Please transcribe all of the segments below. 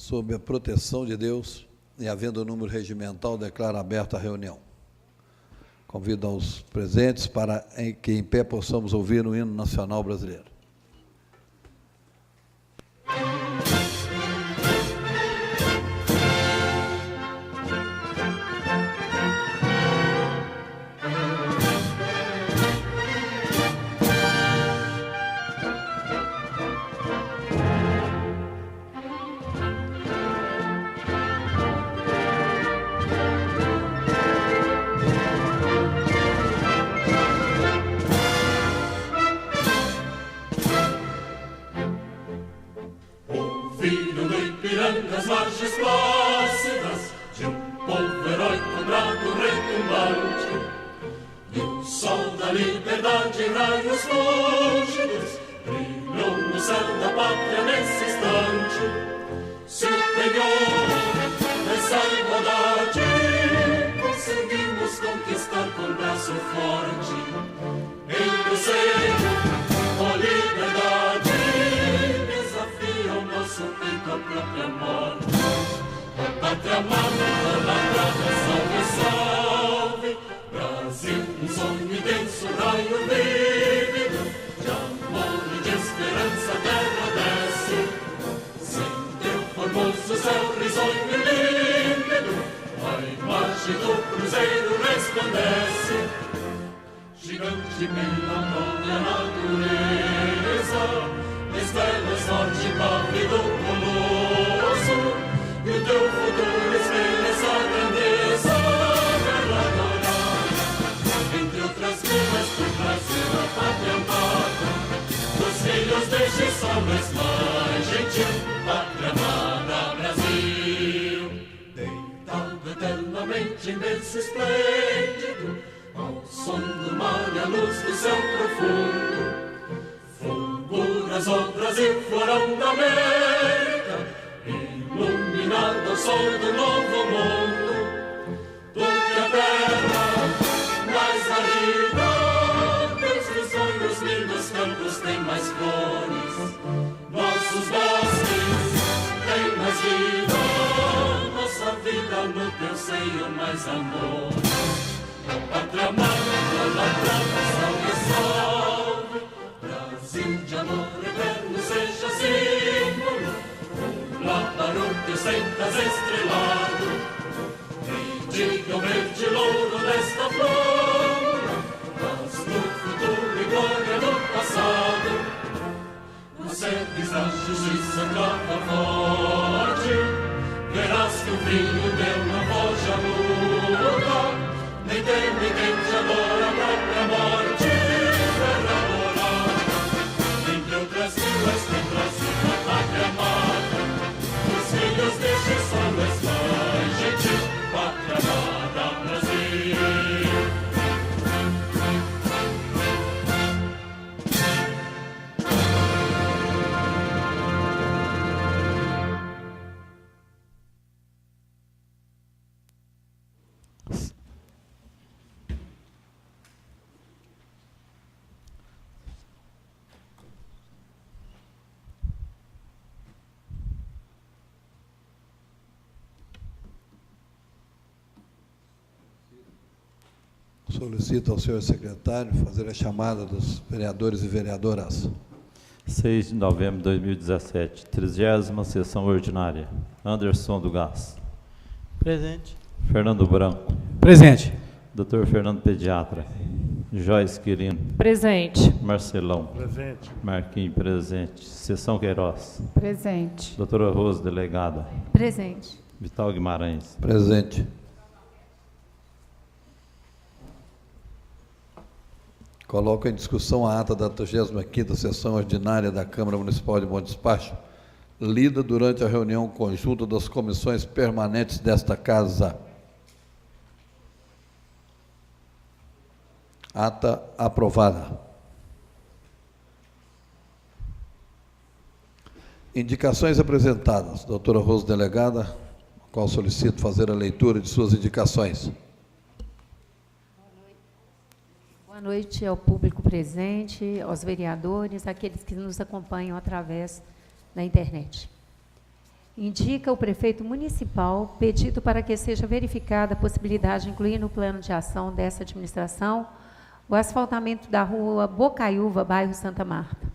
sob a proteção de Deus e havendo o número regimental, declaro aberta a reunião. Convido aos presentes para que em pé possamos ouvir o hino nacional brasileiro. As margens plácidas de povo heróico, bravo, retumbante, do sol da liberdade em raios lúcidos, brilhou no céu da pátria nesse instante. Superior dessa igualdade, conseguimos conquistar com braço forte, em seio, com liberdade, desafia o nosso peito a própria morte. A pátria amada, idolatrada, salve, salve, Brasil, um sonho intenso, raio vívido, de amor e de esperança a terra desce, sem teu formoso céu risonho e límpido, a imagem do cruzeiro resplandece, gigante pela própria natureza, estrelas norte pálido colosso, e o teu futuro espelha essa grandeza, terra dourada, entre outras vilas do Brasil, a pátria amada, dos filhos deste sol mais gentil, pátria amada, Brasil. Deitado eternamente em berço esplêndido, ao som do mar e à luz do céu profundo, fulguras o Brasil, florão da América, iluminado ao sol do novo mundo, porque a terra mais árida, Deus dos sonhos lindos campos tem mais flores, nossos bosques têm mais vida, nossa vida no teu seio mais amor. A pátria amada, idolatrada, salve, salve, Brasil de amor eterno seja símbolo, lá para o teu centas estrelado, e diga o verde louro desta flor, mas no futuro e glória do passado, nos sedes da justiça clama forte, verás que o filho teu não foge à luta, nem teme quem te adora a própria morte, terra morada, entre outras vilas tem Brasil, a pátria amada, os filhos deste sol mais gentil, pátria amada, Brasil. Solicito ao senhor secretário fazer a chamada dos vereadores e vereadoras. 6 de novembro de 2017, 30ª sessão ordinária. Anderson do Gás. Presente. Fernando Branco. Presente. Dr. Fernando Pediatra. Joyce Quirino. Presente. Marcelão. Presente. Marquinhos, presente. Sessão Queiroz. Presente. Doutora Rose, delegada. Presente. Vital Guimarães. Presente. Coloco em discussão a ata da 35ª sessão ordinária da Câmara Municipal de Bom Despacho, lida durante a reunião conjunta das comissões permanentes desta Casa. Ata aprovada. Indicações apresentadas. Doutora Rose, delegada, a qual solicito fazer a leitura de suas indicações. Boa noite ao público presente, aos vereadores, aqueles que nos acompanham através da internet. indica o prefeito municipal pedido para que seja verificada a possibilidade de incluir no plano de ação dessa administração o asfaltamento da rua Bocaiúva, bairro Santa Marta.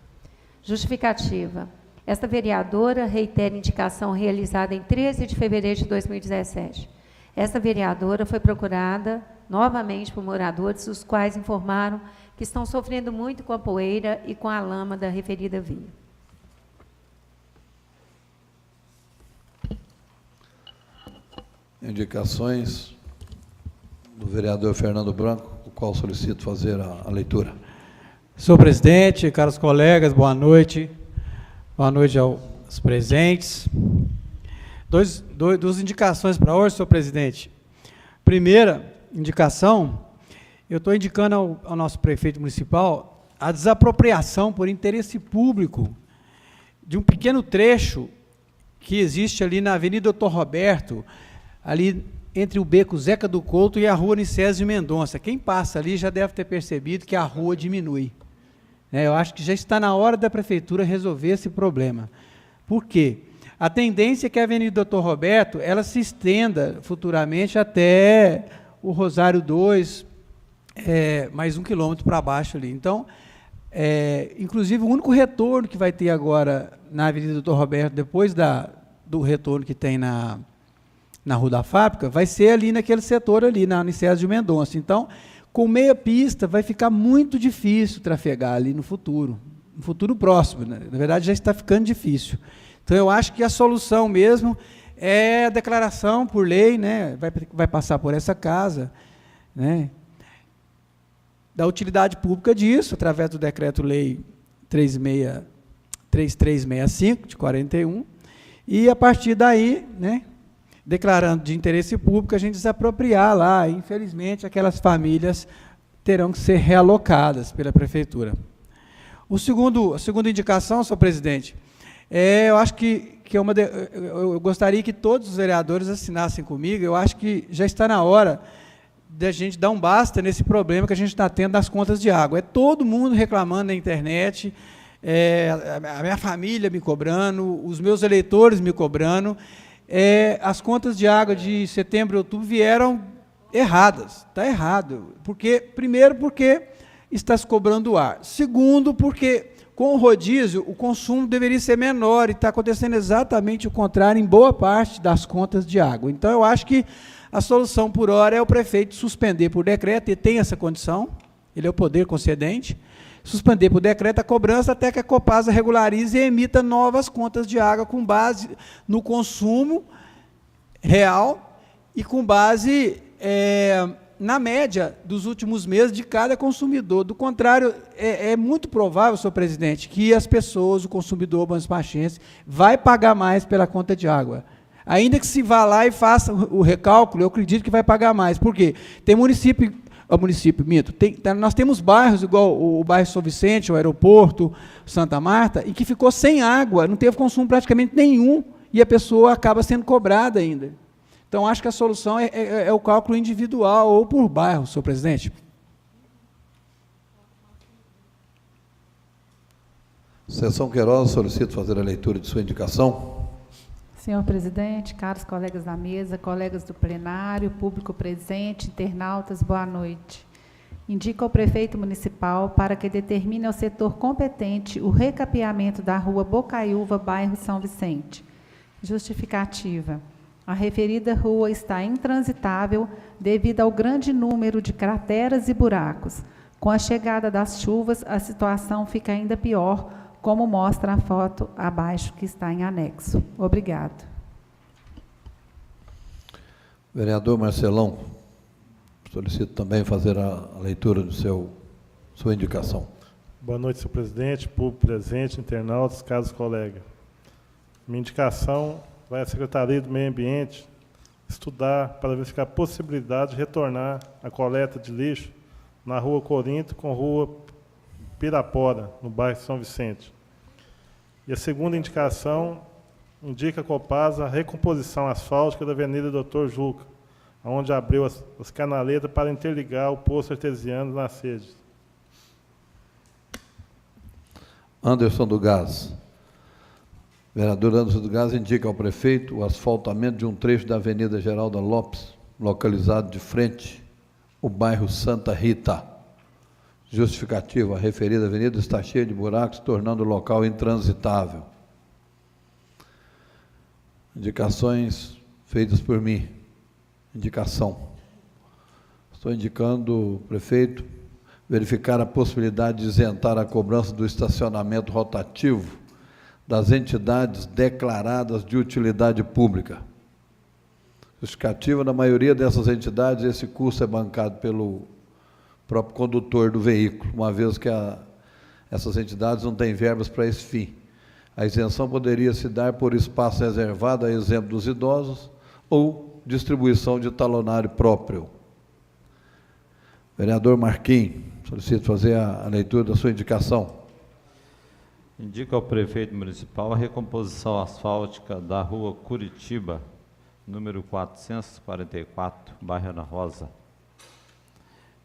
Justificativa. Esta vereadora reitera indicação realizada em 13 de fevereiro de 2017. Esta vereadora foi procurada novamente por moradores, os quais informaram que estão sofrendo muito com a poeira e com a lama da referida via. Indicações do vereador Fernando Branco, o qual solicito fazer a leitura. Senhor presidente, caros colegas, boa noite. Boa noite aos presentes. Duas indicações para hoje, senhor presidente. Primeira indicação, eu estou indicando ao nosso prefeito municipal a desapropriação por interesse público de um pequeno trecho que existe ali na Avenida Doutor Roberto, ali entre o beco Zeca do Couto e a rua Nicésio Mendonça. Quem passa ali já deve ter percebido que a rua diminui. Eu acho que já está na hora da prefeitura resolver esse problema. Por quê? A tendência é que a Avenida Doutor Roberto ela se estenda futuramente até o Rosário 2, mais 1 quilômetro para baixo ali. Então, inclusive, o único retorno que vai ter agora na Avenida Doutor Roberto, depois do retorno que tem na Rua da Fábrica, vai ser ali naquele setor ali, na Nicésio de Mendonça. Então, com meia pista, vai ficar muito difícil trafegar ali no futuro próximo, né? Na verdade, já está ficando difícil. Então, eu acho que a solução mesmo é a declaração por lei, né? Vai passar por essa casa, né? Da utilidade pública disso, através do Decreto-Lei 3365, de 41, e, a partir daí, né, declarando de interesse público, a gente desapropriar lá. Infelizmente, aquelas famílias terão que ser realocadas pela prefeitura. A segunda indicação, senhor presidente, eu acho que eu gostaria que todos os vereadores assinassem comigo. Eu acho que já está na hora de a gente dar um basta nesse problema que a gente está tendo das contas de água. É todo mundo reclamando na internet, a minha família me cobrando, os meus eleitores me cobrando. As contas de água de setembro e outubro vieram erradas. Está errado. Primeiro, porque está se cobrando ar. Segundo, porque com o rodízio o consumo deveria ser menor e está acontecendo exatamente o contrário em boa parte das contas de água. Então, eu acho que a solução por hora é o prefeito suspender por decreto, e tem essa condição, ele é o poder concedente, suspender por decreto a cobrança até que a Copasa regularize e emita novas contas de água com base no consumo real e com base na média dos últimos meses de cada consumidor. Do contrário, é muito provável, senhor presidente, que as pessoas, o consumidor bom-despachense, vai pagar mais pela conta de água. Ainda que se vá lá e faça o recálculo, eu acredito que vai pagar mais. Por quê? Tem nós temos bairros, igual o bairro São Vicente, o aeroporto, Santa Marta, e que ficou sem água, não teve consumo praticamente nenhum, e a pessoa acaba sendo cobrada ainda. Então, acho que a solução é o cálculo individual ou por bairro, senhor presidente. Sessão Queiroz, solicito fazer a leitura de sua indicação. Senhor presidente, caros colegas da mesa, colegas do plenário, público presente, internautas, boa noite. Indico ao prefeito municipal para que determine ao setor competente o recapeamento da rua Bocaiúva, bairro São Vicente. Justificativa. A referida rua está intransitável devido ao grande número de crateras e buracos. Com a chegada das chuvas, a situação fica ainda pior, como mostra a foto abaixo que está em anexo. Obrigado. Vereador Marcelão, solicito também fazer a leitura de sua indicação. Boa noite, senhor presidente, público presente, internautas, caros colegas. Minha indicação vai à Secretaria do Meio Ambiente estudar para verificar a possibilidade de retornar a coleta de lixo na Rua Corinto com Rua Pirapora, no bairro São Vicente. E a segunda indicação indica a Copasa a recomposição asfáltica da Avenida Doutor Juca, onde abriu as canaletas para interligar o poço artesiano nas sedes. Anderson do Gás. Vereador Anderson do Gás indica ao prefeito o asfaltamento de um trecho da Avenida Geralda Lopes, localizado de frente ao bairro Santa Rita. Justificativa: a referida avenida está cheia de buracos, tornando o local intransitável. Indicações feitas por mim. Indicação. Estou indicando o prefeito verificar a possibilidade de isentar a cobrança do estacionamento rotativo das entidades declaradas de utilidade pública. Justificativa: na maioria dessas entidades, esse custo é bancado pelo próprio condutor do veículo, uma vez que essas entidades não têm verbas para esse fim. A isenção poderia se dar por espaço reservado, a exemplo dos idosos, ou distribuição de talonário próprio. Vereador Marquinhos, solicito fazer a leitura da sua indicação. Indica ao prefeito municipal a recomposição asfáltica da rua Curitiba, número 444, bairro Ana Rosa.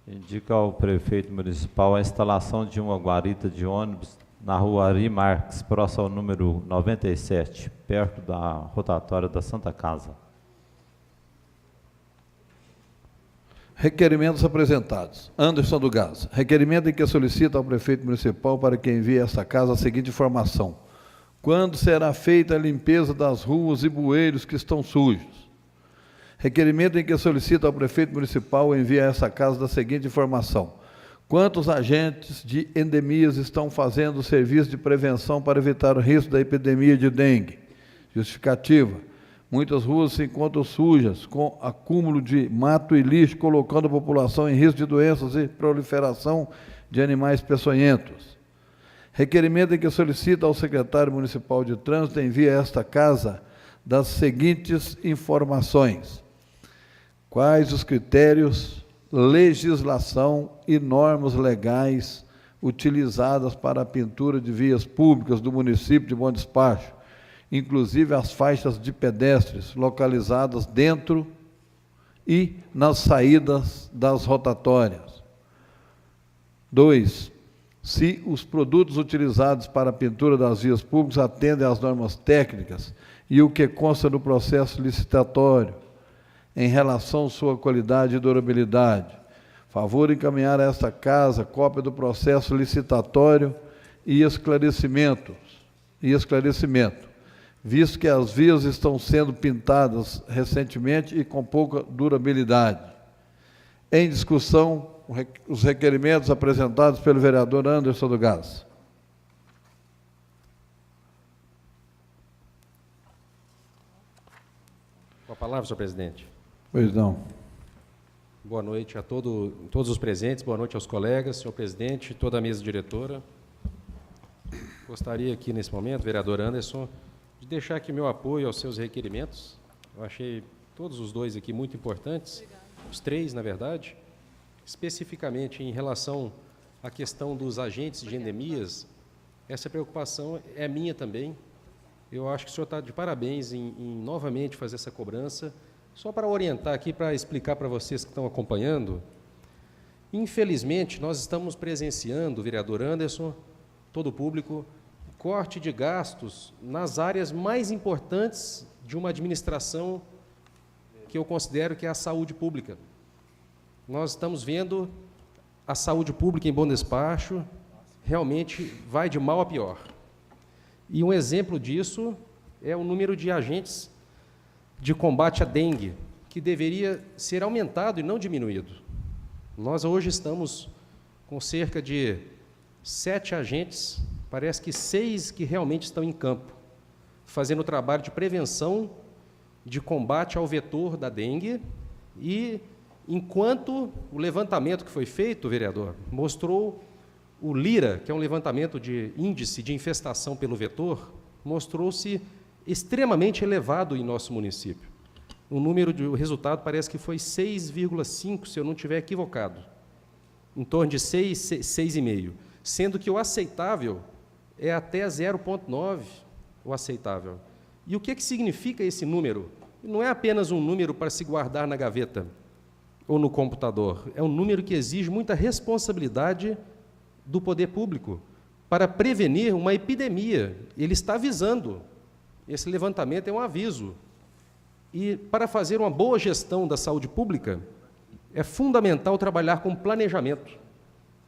Indica ao prefeito municipal a instalação de uma guarita de ônibus na rua Ari Marques, próximo ao número 97, perto da rotatória da Santa Casa. Requerimentos apresentados. Anderson do Gás. Requerimento em que solicita ao prefeito municipal para que envie a esta casa a seguinte informação: quando será feita a limpeza das ruas e bueiros que estão sujos? Requerimento em que solicita ao prefeito municipal envie a essa casa da seguinte informação: quantos agentes de endemias estão fazendo o serviço de prevenção para evitar o risco da epidemia de dengue? Justificativa: muitas ruas se encontram sujas, com acúmulo de mato e lixo, colocando a população em risco de doenças e proliferação de animais peçonhentos. Requerimento em que solicita ao secretário municipal de trânsito envie a esta casa das seguintes informações: quais os critérios, legislação e normas legais utilizadas para a pintura de vias públicas do município de Bom Despacho, inclusive as faixas de pedestres localizadas dentro e nas saídas das rotatórias. 2. Se os produtos utilizados para a pintura das vias públicas atendem às normas técnicas e o que consta no processo licitatório em relação à sua qualidade e durabilidade. Favor encaminhar a esta casa cópia do processo licitatório e esclarecimento, visto que as vias estão sendo pintadas recentemente e com pouca durabilidade. Em discussão, os requerimentos apresentados pelo vereador Anderson do Gás. Com a palavra, senhor presidente. Pois não. Boa noite a todos os presentes, boa noite aos colegas, senhor presidente, toda a mesa diretora. Gostaria aqui, nesse momento, vereador Anderson, de deixar aqui meu apoio aos seus requerimentos. Eu achei todos os dois aqui muito importantes, os três, na verdade, especificamente em relação à questão dos agentes de endemias. Essa preocupação é minha também. Eu acho que o senhor está de parabéns em novamente fazer essa cobrança. Só para orientar aqui, para explicar para vocês que estão acompanhando, infelizmente, nós estamos presenciando, vereador Anderson, todo o público, corte de gastos nas áreas mais importantes de uma administração que eu considero que é a saúde pública. Nós estamos vendo a saúde pública em Bom Despacho realmente vai de mal a pior. E um exemplo disso é o número de agentes de combate à dengue, que deveria ser aumentado e não diminuído. Nós hoje estamos com cerca de 7 agentes, parece que 6 que realmente estão em campo, fazendo o trabalho de prevenção, de combate ao vetor da dengue, e enquanto o levantamento que foi feito, vereador, mostrou o LIRA, que é um levantamento de índice de infestação pelo vetor, mostrou-se extremamente elevado em nosso município. O resultado parece que foi 6,5, se eu não estiver equivocado, em torno de 6,5, sendo que o aceitável é até 0,9, o aceitável. E o que significa esse número? Não é apenas um número para se guardar na gaveta ou no computador, é um número que exige muita responsabilidade do poder público para prevenir uma epidemia. Ele está avisando esse levantamento é um aviso. E, para fazer uma boa gestão da saúde pública, é fundamental trabalhar com planejamento.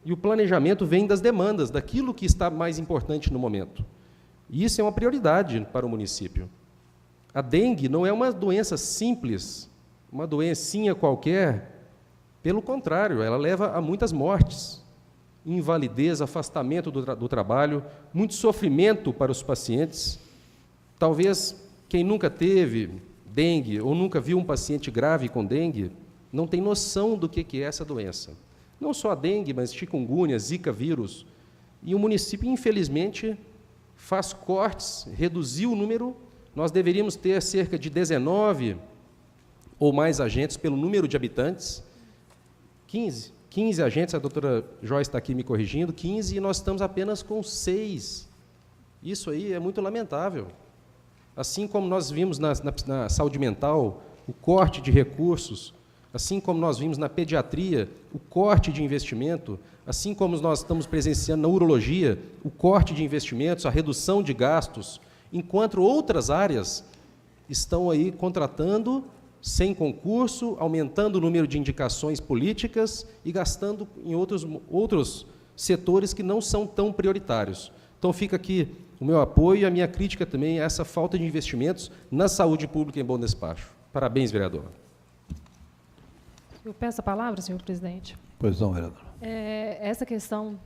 E o planejamento vem das demandas, daquilo que está mais importante no momento. E isso é uma prioridade para o município. A dengue não é uma doença simples, uma doencinha qualquer. Pelo contrário, ela leva a muitas mortes, invalidez, afastamento do trabalho, muito sofrimento para os pacientes. Talvez quem nunca teve dengue ou nunca viu um paciente grave com dengue não tem noção do que é essa doença. Não só a dengue, mas chikungunya, zika vírus. E o município, infelizmente, faz cortes, reduziu o número. Nós deveríamos ter cerca de 19 ou mais agentes pelo número de habitantes. 15 agentes, a doutora Joyce está aqui me corrigindo, 15, e nós estamos apenas com 6. Isso aí é muito lamentável. Assim como nós vimos na saúde mental, o corte de recursos, assim como nós vimos na pediatria, o corte de investimento, assim como nós estamos presenciando na urologia, o corte de investimentos, a redução de gastos, enquanto outras áreas estão aí contratando sem concurso, aumentando o número de indicações políticas e gastando em outros setores que não são tão prioritários. Então, fica aqui o meu apoio e a minha crítica também a essa falta de investimentos na saúde pública em Bom Despacho. Parabéns, vereador. Eu peço a palavra, senhor presidente. Pois não, vereador. Essa questão,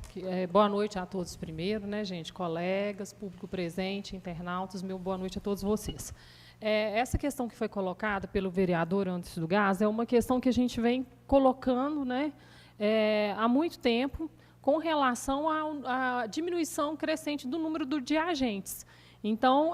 boa noite a todos primeiro, né, gente, colegas, público presente, internautas, boa noite a todos vocês. Essa questão que foi colocada pelo vereador Anderson do Gás é uma questão que a gente vem colocando, né, há muito tempo, com relação à diminuição crescente do número de agentes. Então,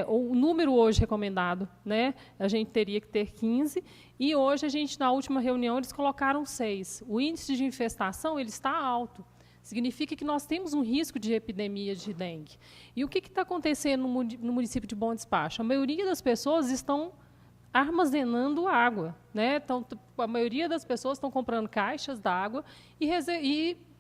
o número hoje recomendado, né, a gente teria que ter 15, e hoje, na última reunião, eles colocaram 6. O índice de infestação ele está alto. Significa que nós temos um risco de epidemia de dengue. E o que está acontecendo no município de Bom Despacho? A maioria das pessoas estão armazenando água, né? Então, a maioria das pessoas estão comprando caixas d'água e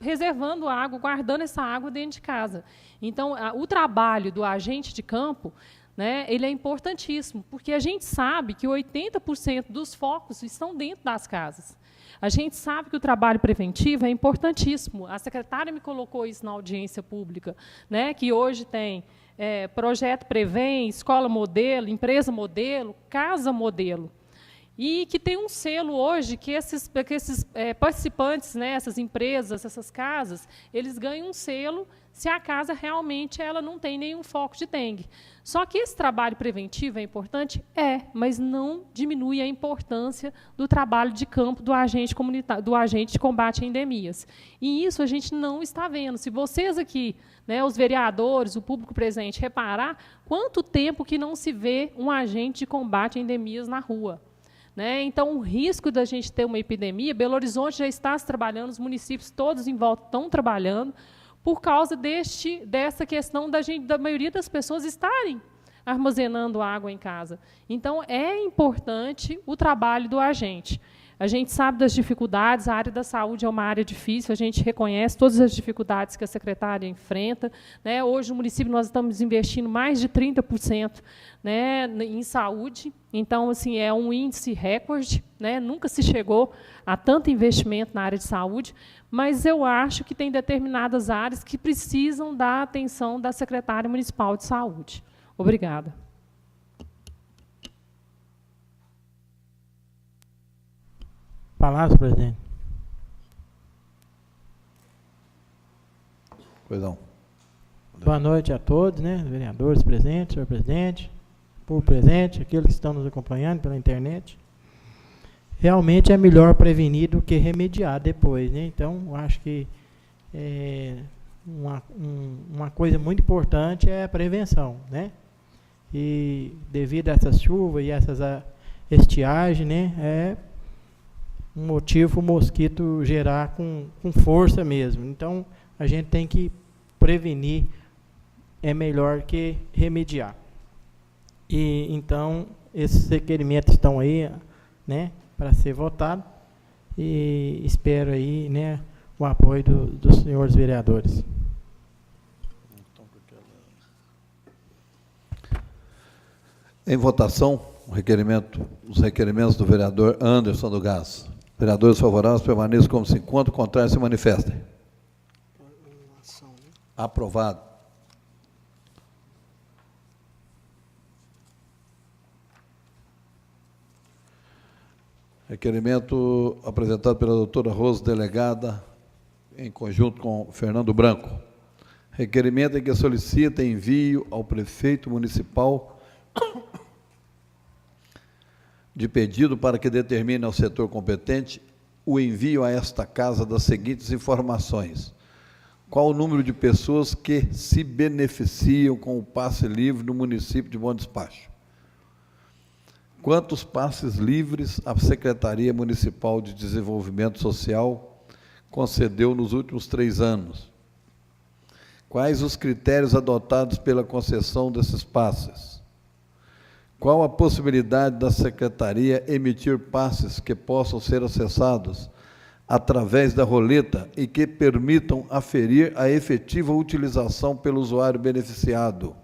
reservando água, guardando essa água dentro de casa. Então, o trabalho do agente de campo, né, ele é importantíssimo, porque a gente sabe que 80% dos focos estão dentro das casas. A gente sabe que o trabalho preventivo é importantíssimo. A secretária me colocou isso na audiência pública, né, que hoje tem projeto Prevem, escola modelo, empresa modelo, casa modelo. E que tem um selo hoje que esses participantes, né, essas empresas, essas casas, eles ganham um selo se a casa realmente ela não tem nenhum foco de dengue. Só que esse trabalho preventivo é importante? Mas não diminui a importância do trabalho de campo do agente comunitário, do agente de combate a endemias. E isso a gente não está vendo. Se vocês aqui, né, os vereadores, o público presente, reparar, quanto tempo que não se vê um agente de combate a endemias na rua? Né? Então, o risco da gente ter uma epidemia, Belo Horizonte já está se trabalhando, os municípios todos em volta estão trabalhando, por causa dessa questão da maioria das pessoas estarem armazenando água em casa. Então, é importante o trabalho do agente. A gente sabe das dificuldades, a área da saúde é uma área difícil, a gente reconhece todas as dificuldades que a secretária enfrenta, né? Hoje, no município, nós estamos investindo mais de 30%, né, em saúde. Então, assim, é um índice recorde, né? Nunca se chegou a tanto investimento na área de saúde, mas eu acho que tem determinadas áreas que precisam da atenção da secretária municipal de saúde. Obrigada. Palavras, presidente. Pois não. Boa noite a todos, né, vereadores presentes, senhor presidente, povo presente, aqueles que estão nos acompanhando pela internet. Realmente é melhor prevenir do que remediar depois, né? Então, eu acho que uma coisa muito importante é a prevenção, né? E devido a essas chuvas e essas estiagens, né, é um motivo o mosquito gerar com força mesmo. Então, a gente tem que prevenir, é melhor que remediar. E, então, esses requerimentos estão aí, né, para ser votado, e espero aí, né, o apoio dos senhores vereadores. Em votação, os requerimentos do vereador Anderson do Gás. Vereadores favoráveis permaneçam como se encontram, contrários se manifestem. Aprovado. Requerimento apresentado pela doutora Rose, delegada, em conjunto com Fernando Branco. Requerimento em que solicita envio ao prefeito municipal de pedido para que determine ao setor competente o envio a esta casa das seguintes informações: qual o número de pessoas que se beneficiam com o passe livre no município de Bom Despacho? Quantos passes livres a Secretaria Municipal de Desenvolvimento Social concedeu nos últimos 3 anos? Quais os critérios adotados pela concessão desses passes? Qual a possibilidade da Secretaria emitir passes que possam ser acessados através da roleta e que permitam aferir a efetiva utilização pelo usuário beneficiado?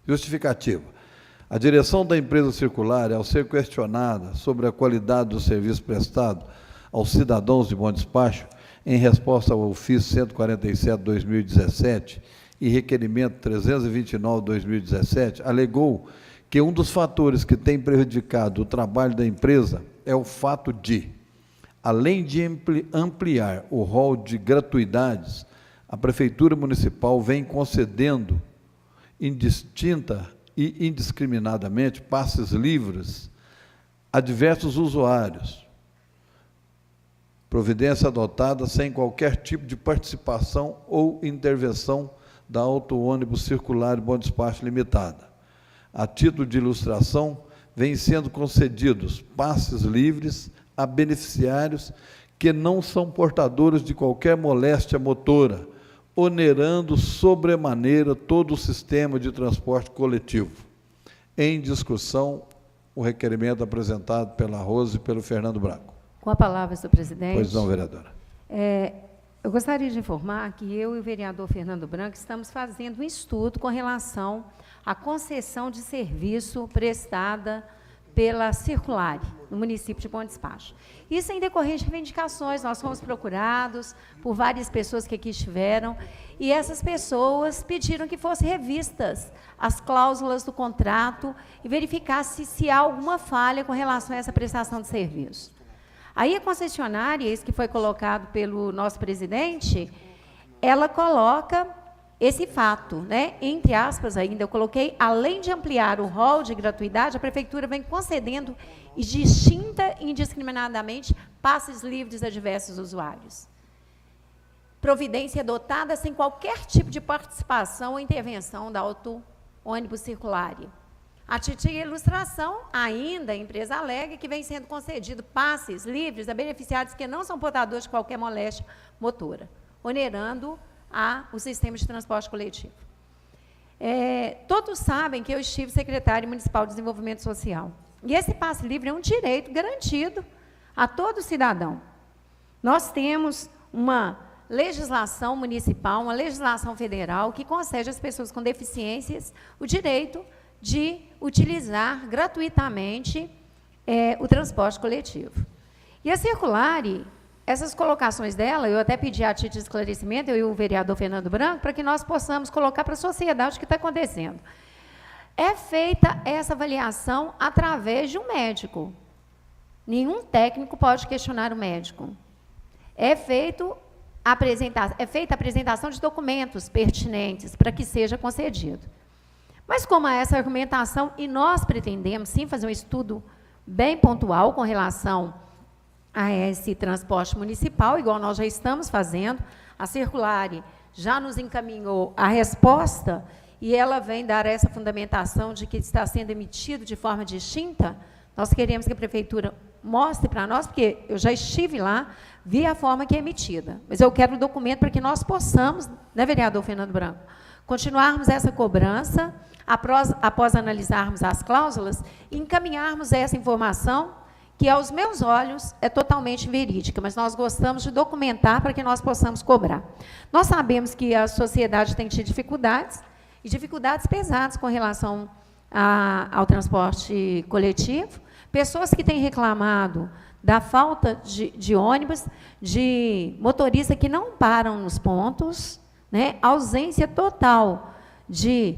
Justificativa. A direção da empresa circular, ao ser questionada sobre a qualidade do serviço prestado aos cidadãos de Bom Despacho, em resposta ao ofício 147/2017 e requerimento 329/2017, alegou que um dos fatores que tem prejudicado o trabalho da empresa é o fato de, além de ampliar o rol de gratuidades, a Prefeitura Municipal vem concedendo indistinta e indiscriminadamente passes livres a diversos usuários, providência adotada sem qualquer tipo de participação ou intervenção da Auto-ônibus Circular Bom Despacho Limitada. A título de ilustração, vêm sendo concedidos passes livres a beneficiários que não são portadores de qualquer moléstia motora, onerando sobremaneira todo o sistema de transporte coletivo. Em discussão, o requerimento apresentado pela Rose e pelo Fernando Branco. Com a palavra, senhor presidente. Pois não, vereadora. Eu gostaria de informar que eu e o vereador Fernando Branco estamos fazendo um estudo com relação à concessão de serviço prestada pela Circulare, no município de Bom Despacho. Isso em decorrência de reivindicações, nós fomos procurados por várias pessoas que aqui estiveram, e essas pessoas pediram que fossem revistas as cláusulas do contrato e verificasse se há alguma falha com relação a essa prestação de serviço. Aí a concessionária, isso que foi colocado pelo nosso presidente, ela coloca esse fato, né? Entre aspas ainda, eu coloquei, além de ampliar o rol de gratuidade, a Prefeitura vem concedendo distinta e indiscriminadamente passes livres a diversos usuários. Providência adotada sem qualquer tipo de participação ou intervenção da Auto-ônibus Circulare. A título de ilustração, ainda a empresa alega que vem sendo concedido passes livres a beneficiários que não são portadores de qualquer moléstia motora, onerando o sistema de transporte coletivo. Todos sabem que eu estive secretária municipal de desenvolvimento social. E esse passe livre é um direito garantido a todo cidadão. Nós temos uma legislação municipal, uma legislação federal que concede às pessoas com deficiências o direito de utilizar gratuitamente o transporte coletivo. E a Circulare, essas colocações dela, eu até pedi a título de esclarecimento, eu e o vereador Fernando Branco, para que nós possamos colocar para a sociedade o que está acontecendo. É feita essa avaliação através de um médico. Nenhum técnico pode questionar o médico. É feita a apresentação de documentos pertinentes para que seja concedido. Mas como há essa argumentação, e nós pretendemos, sim, fazer um estudo bem pontual com relação a esse transporte municipal, igual nós já estamos fazendo, a Circulare já nos encaminhou a resposta, e ela vem dar essa fundamentação de que está sendo emitido de forma distinta. Nós queremos que a Prefeitura mostre para nós, porque eu já estive lá, vi a forma que é emitida, mas eu quero o documento para que nós possamos, né, vereador Fernando Branco, continuarmos essa cobrança, após analisarmos as cláusulas, e encaminharmos essa informação, que aos meus olhos é totalmente verídica, mas nós gostamos de documentar para que nós possamos cobrar. Nós sabemos que a sociedade tem tido dificuldades, e dificuldades pesadas com relação ao transporte coletivo, pessoas que têm reclamado da falta de ônibus, de motoristas que não param nos pontos, né? Ausência total de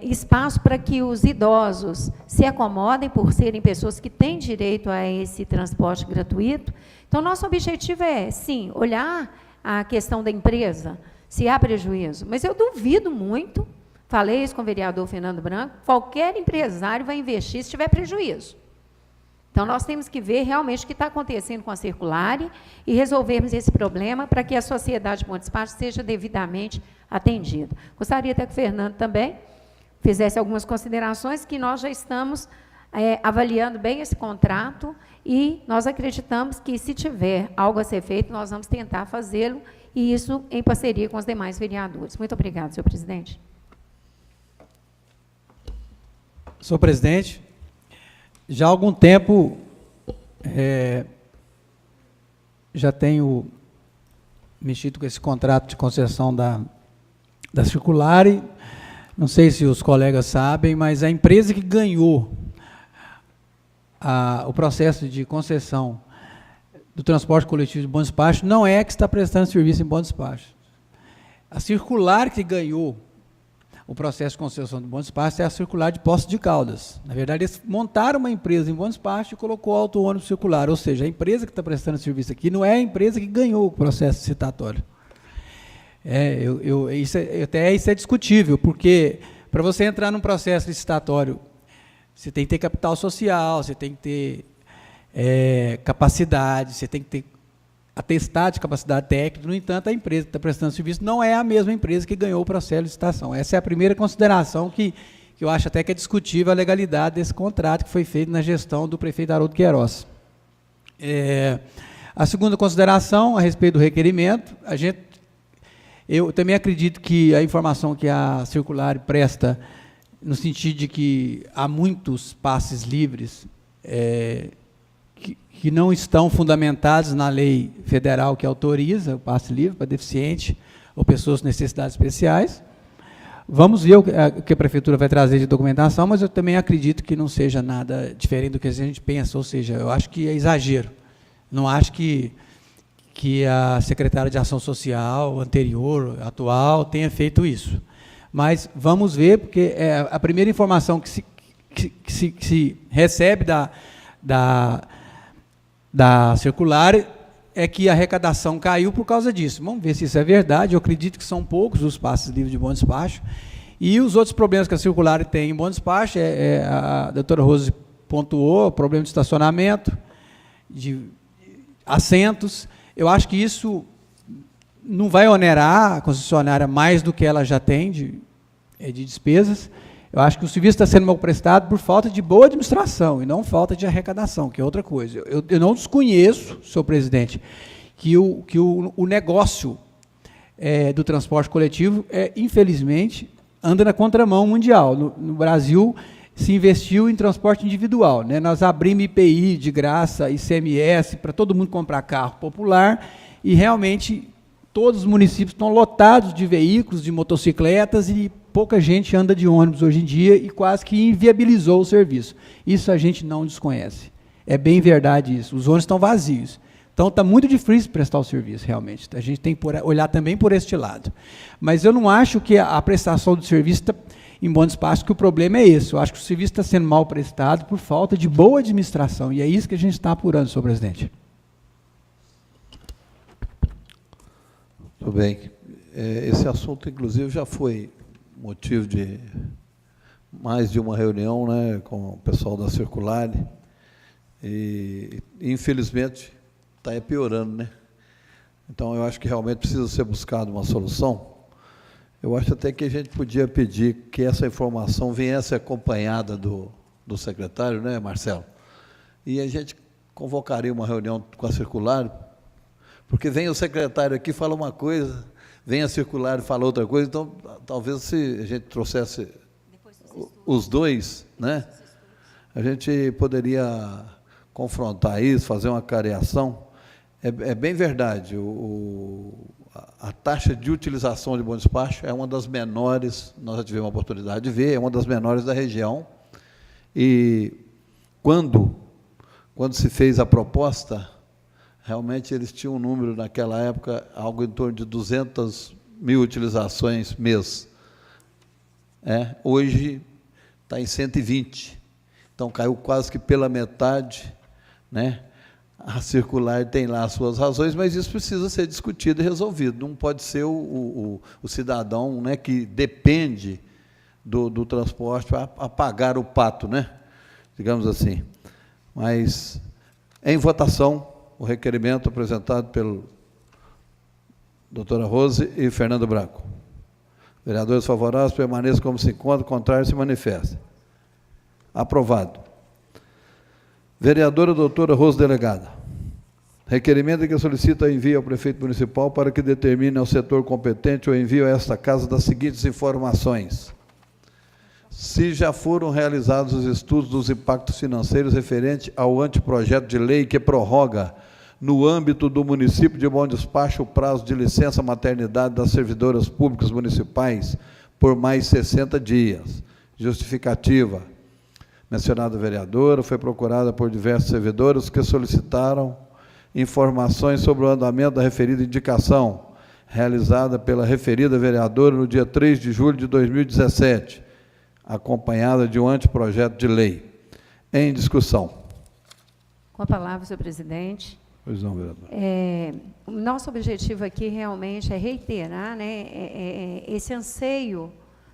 espaço para que os idosos se acomodem, por serem pessoas que têm direito a esse transporte gratuito. Então, nosso objetivo é, sim, olhar a questão da empresa, se há prejuízo. Mas eu duvido muito, falei isso com o vereador Fernando Branco, qualquer empresário vai investir se tiver prejuízo. Então, nós temos que ver realmente o que está acontecendo com a Circulare e resolvermos esse problema para que a sociedade de Bom Despacho seja devidamente atendida. Gostaria até que o Fernando também fizesse algumas considerações, que nós já estamos avaliando bem esse contrato e nós acreditamos que, se tiver algo a ser feito, nós vamos tentar fazê-lo, e isso em parceria com os demais vereadores. Muito obrigada, senhor presidente. Senhor presidente, já há algum tempo já tenho mexido com esse contrato de concessão da Circulare. Não sei se os colegas sabem, mas a empresa que ganhou o processo de concessão do transporte coletivo de Bom Despacho não é que está prestando serviço em Bom Despacho. A Circulare que ganhou o processo de concessão do Bom Despacho é a Circulare de Poços de Caldas. Na verdade, eles montaram uma empresa em Bom Despacho e colocou auto-ônibus Circulare, ou seja, a empresa que está prestando serviço aqui não é a empresa que ganhou o processo citatório. Isso é discutível, porque para você entrar num processo licitatório, você tem que ter capital social, você tem que ter capacidade, você tem que ter atestado de capacidade técnica. No entanto, a empresa que está prestando serviço não é a mesma empresa que ganhou o processo de licitação. Essa é a primeira consideração que eu acho até que é discutível a legalidade desse contrato que foi feito na gestão do prefeito Haroldo Queiroz. A segunda consideração, a respeito do requerimento, eu também acredito que a informação que a Circulare presta, no sentido de que há muitos passes livres que não estão fundamentados na lei federal que autoriza o passe livre para deficiente ou pessoas com necessidades especiais. Vamos ver o que a prefeitura vai trazer de documentação, mas eu também acredito que não seja nada diferente do que a gente pensa, ou seja, eu acho que é exagero. Não acho que a secretária de Ação Social anterior, atual, tenha feito isso. Mas vamos ver, porque a primeira informação que se recebe da Circulare é que a arrecadação caiu por causa disso. Vamos ver se isso é verdade. Eu acredito que são poucos os passes livres de Bom Despacho. E os outros problemas que a Circulare tem em Bom Despacho, a doutora Rose pontuou, problema de estacionamento, de assentos. Eu acho que isso não vai onerar a concessionária mais do que ela já tem de despesas. Eu acho que o serviço está sendo mal prestado por falta de boa administração e não falta de arrecadação, que é outra coisa. Eu não desconheço, senhor presidente, que o negócio do transporte coletivo, infelizmente, anda na contramão mundial. No Brasil, se investiu em transporte individual, né? Nós abrimos IPI de graça, ICMS, para todo mundo comprar carro popular, e realmente todos os municípios estão lotados de veículos, de motocicletas, e pouca gente anda de ônibus hoje em dia, e quase que inviabilizou o serviço. Isso a gente não desconhece. É bem verdade isso. Os ônibus estão vazios. Então, está muito difícil prestar o serviço, realmente. A gente tem que olhar também por este lado. Mas eu não acho que a prestação do serviço em Bom Despacho, que o problema é esse. Eu acho que o serviço está sendo mal prestado por falta de boa administração, e é isso que a gente está apurando, senhor presidente. Muito bem. Esse assunto, inclusive, já foi motivo de mais de uma reunião, né, com o pessoal da Circulare, e infelizmente está piorando, né? Então, eu acho que realmente precisa ser buscada uma solução. Eu acho até que a gente podia pedir que essa informação viesse acompanhada do secretário, né, Marcelo? E a gente convocaria uma reunião com a Circulare, porque vem o secretário aqui, fala uma coisa, vem a Circulare e fala outra coisa, então, talvez se a gente trouxesse os dois, né, a gente poderia confrontar isso, fazer uma careação. É bem verdade, a taxa de utilização de bom despacho é uma das menores, nós já tivemos a oportunidade de ver, é uma das menores da região. E quando se fez a proposta, realmente eles tinham um número, naquela época, algo em torno de 200 mil utilizações mês. Hoje está em 120. Então, caiu quase que pela metade, né? A circular tem lá as suas razões, mas isso precisa ser discutido e resolvido. Não pode ser o cidadão, né, que depende do transporte a pagar o pato, né? Digamos assim. Mas, em votação, o requerimento apresentado pelo doutora Rose e Fernando Branco. Vereadores favoráveis, permaneçam como se encontram, contrário se manifestem. Aprovado. Vereadora doutora Rose Delegada. Requerimento que solicita envio ao prefeito municipal para que determine ao setor competente o envio a esta casa das seguintes informações. Se já foram realizados os estudos dos impactos financeiros referente ao anteprojeto de lei que prorroga, no âmbito do município de Bom Despacho, o prazo de licença maternidade das servidoras públicas municipais por mais 60 dias. Justificativa. Mencionada vereadora, foi procurada por diversos servidores que solicitaram informações sobre o andamento da referida indicação, realizada pela referida vereadora no dia 3 de julho de 2017, acompanhada de um anteprojeto de lei. Em discussão. Com a palavra, senhor presidente. Pois não, vereador. O nosso objetivo aqui realmente é reiterar, né, esse anseio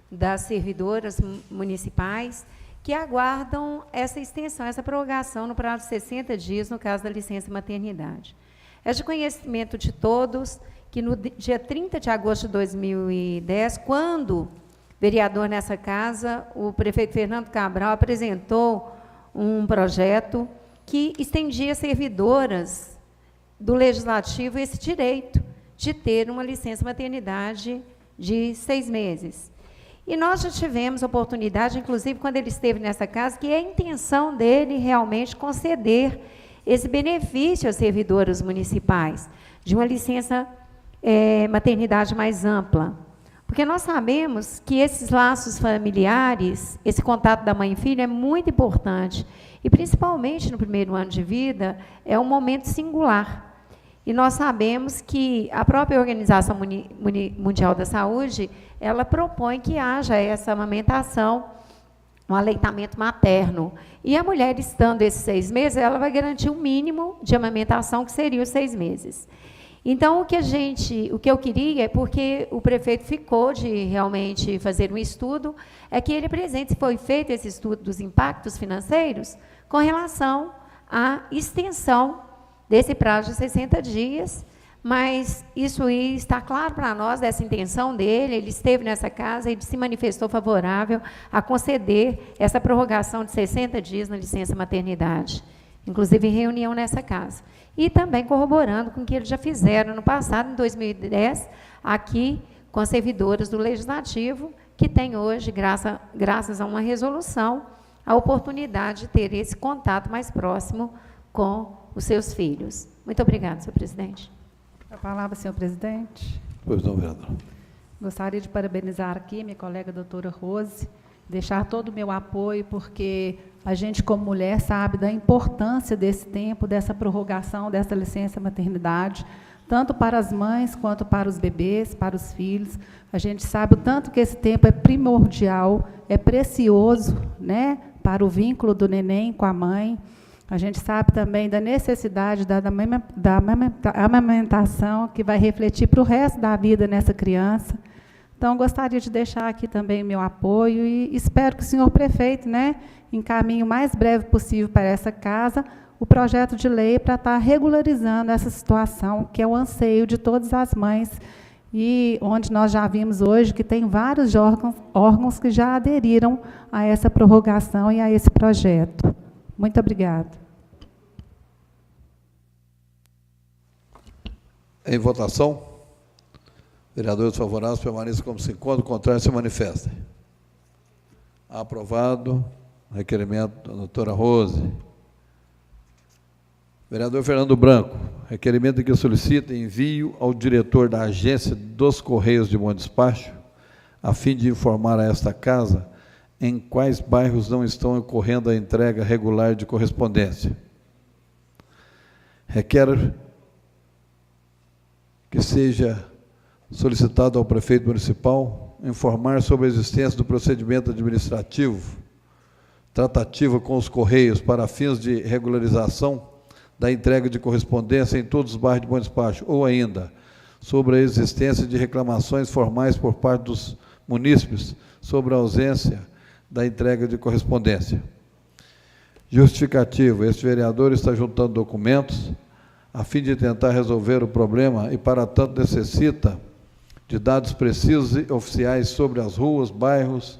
das servidoras municipais que aguardam essa extensão, essa prorrogação no prazo de 60 dias, no caso da licença maternidade. É de conhecimento de todos que no dia 30 de agosto de 2010, quando vereador nessa casa, o prefeito Fernando Cabral apresentou um projeto que estendia às servidoras do Legislativo esse direito de ter uma licença maternidade de 6 meses. E nós já tivemos oportunidade, inclusive quando ele esteve nessa casa, que é a intenção dele realmente conceder esse benefício às servidoras municipais, de uma licença maternidade mais ampla. Porque nós sabemos que esses laços familiares, esse contato da mãe e filho é muito importante. E, principalmente no primeiro ano de vida, é um momento singular. E nós sabemos que a própria Organização Mundial da Saúde, ela propõe que haja essa amamentação, um aleitamento materno. E a mulher, estando esses 6 meses, ela vai garantir um mínimo de amamentação, que seria os 6 meses. Então, o que eu queria, porque o prefeito ficou de realmente fazer um estudo, é que ele apresente, se foi feito esse estudo dos impactos financeiros, com relação à extensão desse prazo de 60 dias, mas isso aí está claro para nós, dessa intenção dele, ele esteve nessa casa, ele se manifestou favorável a conceder essa prorrogação de 60 dias na licença maternidade, inclusive em reunião nessa casa. E também corroborando com o que eles já fizeram no passado, em 2010, aqui com as servidoras do Legislativo, que tem hoje, graças a uma resolução, a oportunidade de ter esse contato mais próximo com os seus filhos. Muito obrigada, senhor presidente. A palavra, senhor presidente. Pois não, vereador. Gostaria de parabenizar aqui minha colega doutora Rose, deixar todo o meu apoio, porque a gente, como mulher, sabe da importância desse tempo, dessa prorrogação, dessa licença maternidade, tanto para as mães, quanto para os bebês, para os filhos. A gente sabe o tanto que esse tempo é primordial, é precioso, né, para o vínculo do neném com a mãe. A gente sabe também da necessidade da amamentação, que vai refletir para o resto da vida nessa criança. Então, gostaria de deixar aqui também o meu apoio e espero que o senhor prefeito, né, encaminhe o mais breve possível para essa casa o projeto de lei para estar regularizando essa situação, que é o anseio de todas as mães, e onde nós já vimos hoje que tem vários órgãos que já aderiram a essa prorrogação e a esse projeto. Muito obrigada. Em votação, vereadores favoráveis permaneçam como se encontram, contrário se manifestem. Aprovado. Requerimento da doutora Rose. Vereador Fernando Branco, requerimento que solicita envio ao diretor da Agência dos Correios de Bom Despacho, a fim de informar a esta casa em quais bairros não estão ocorrendo a entrega regular de correspondência. Requer que seja solicitado ao prefeito municipal informar sobre a existência do procedimento administrativo, tratativa com os Correios para fins de regularização da entrega de correspondência em todos os bairros de Bom Despacho, ou ainda sobre a existência de reclamações formais por parte dos munícipes sobre a ausência da entrega de correspondência. Justificativo: este vereador está juntando documentos a fim de tentar resolver o problema e, para tanto, necessita de dados precisos e oficiais sobre as ruas, bairros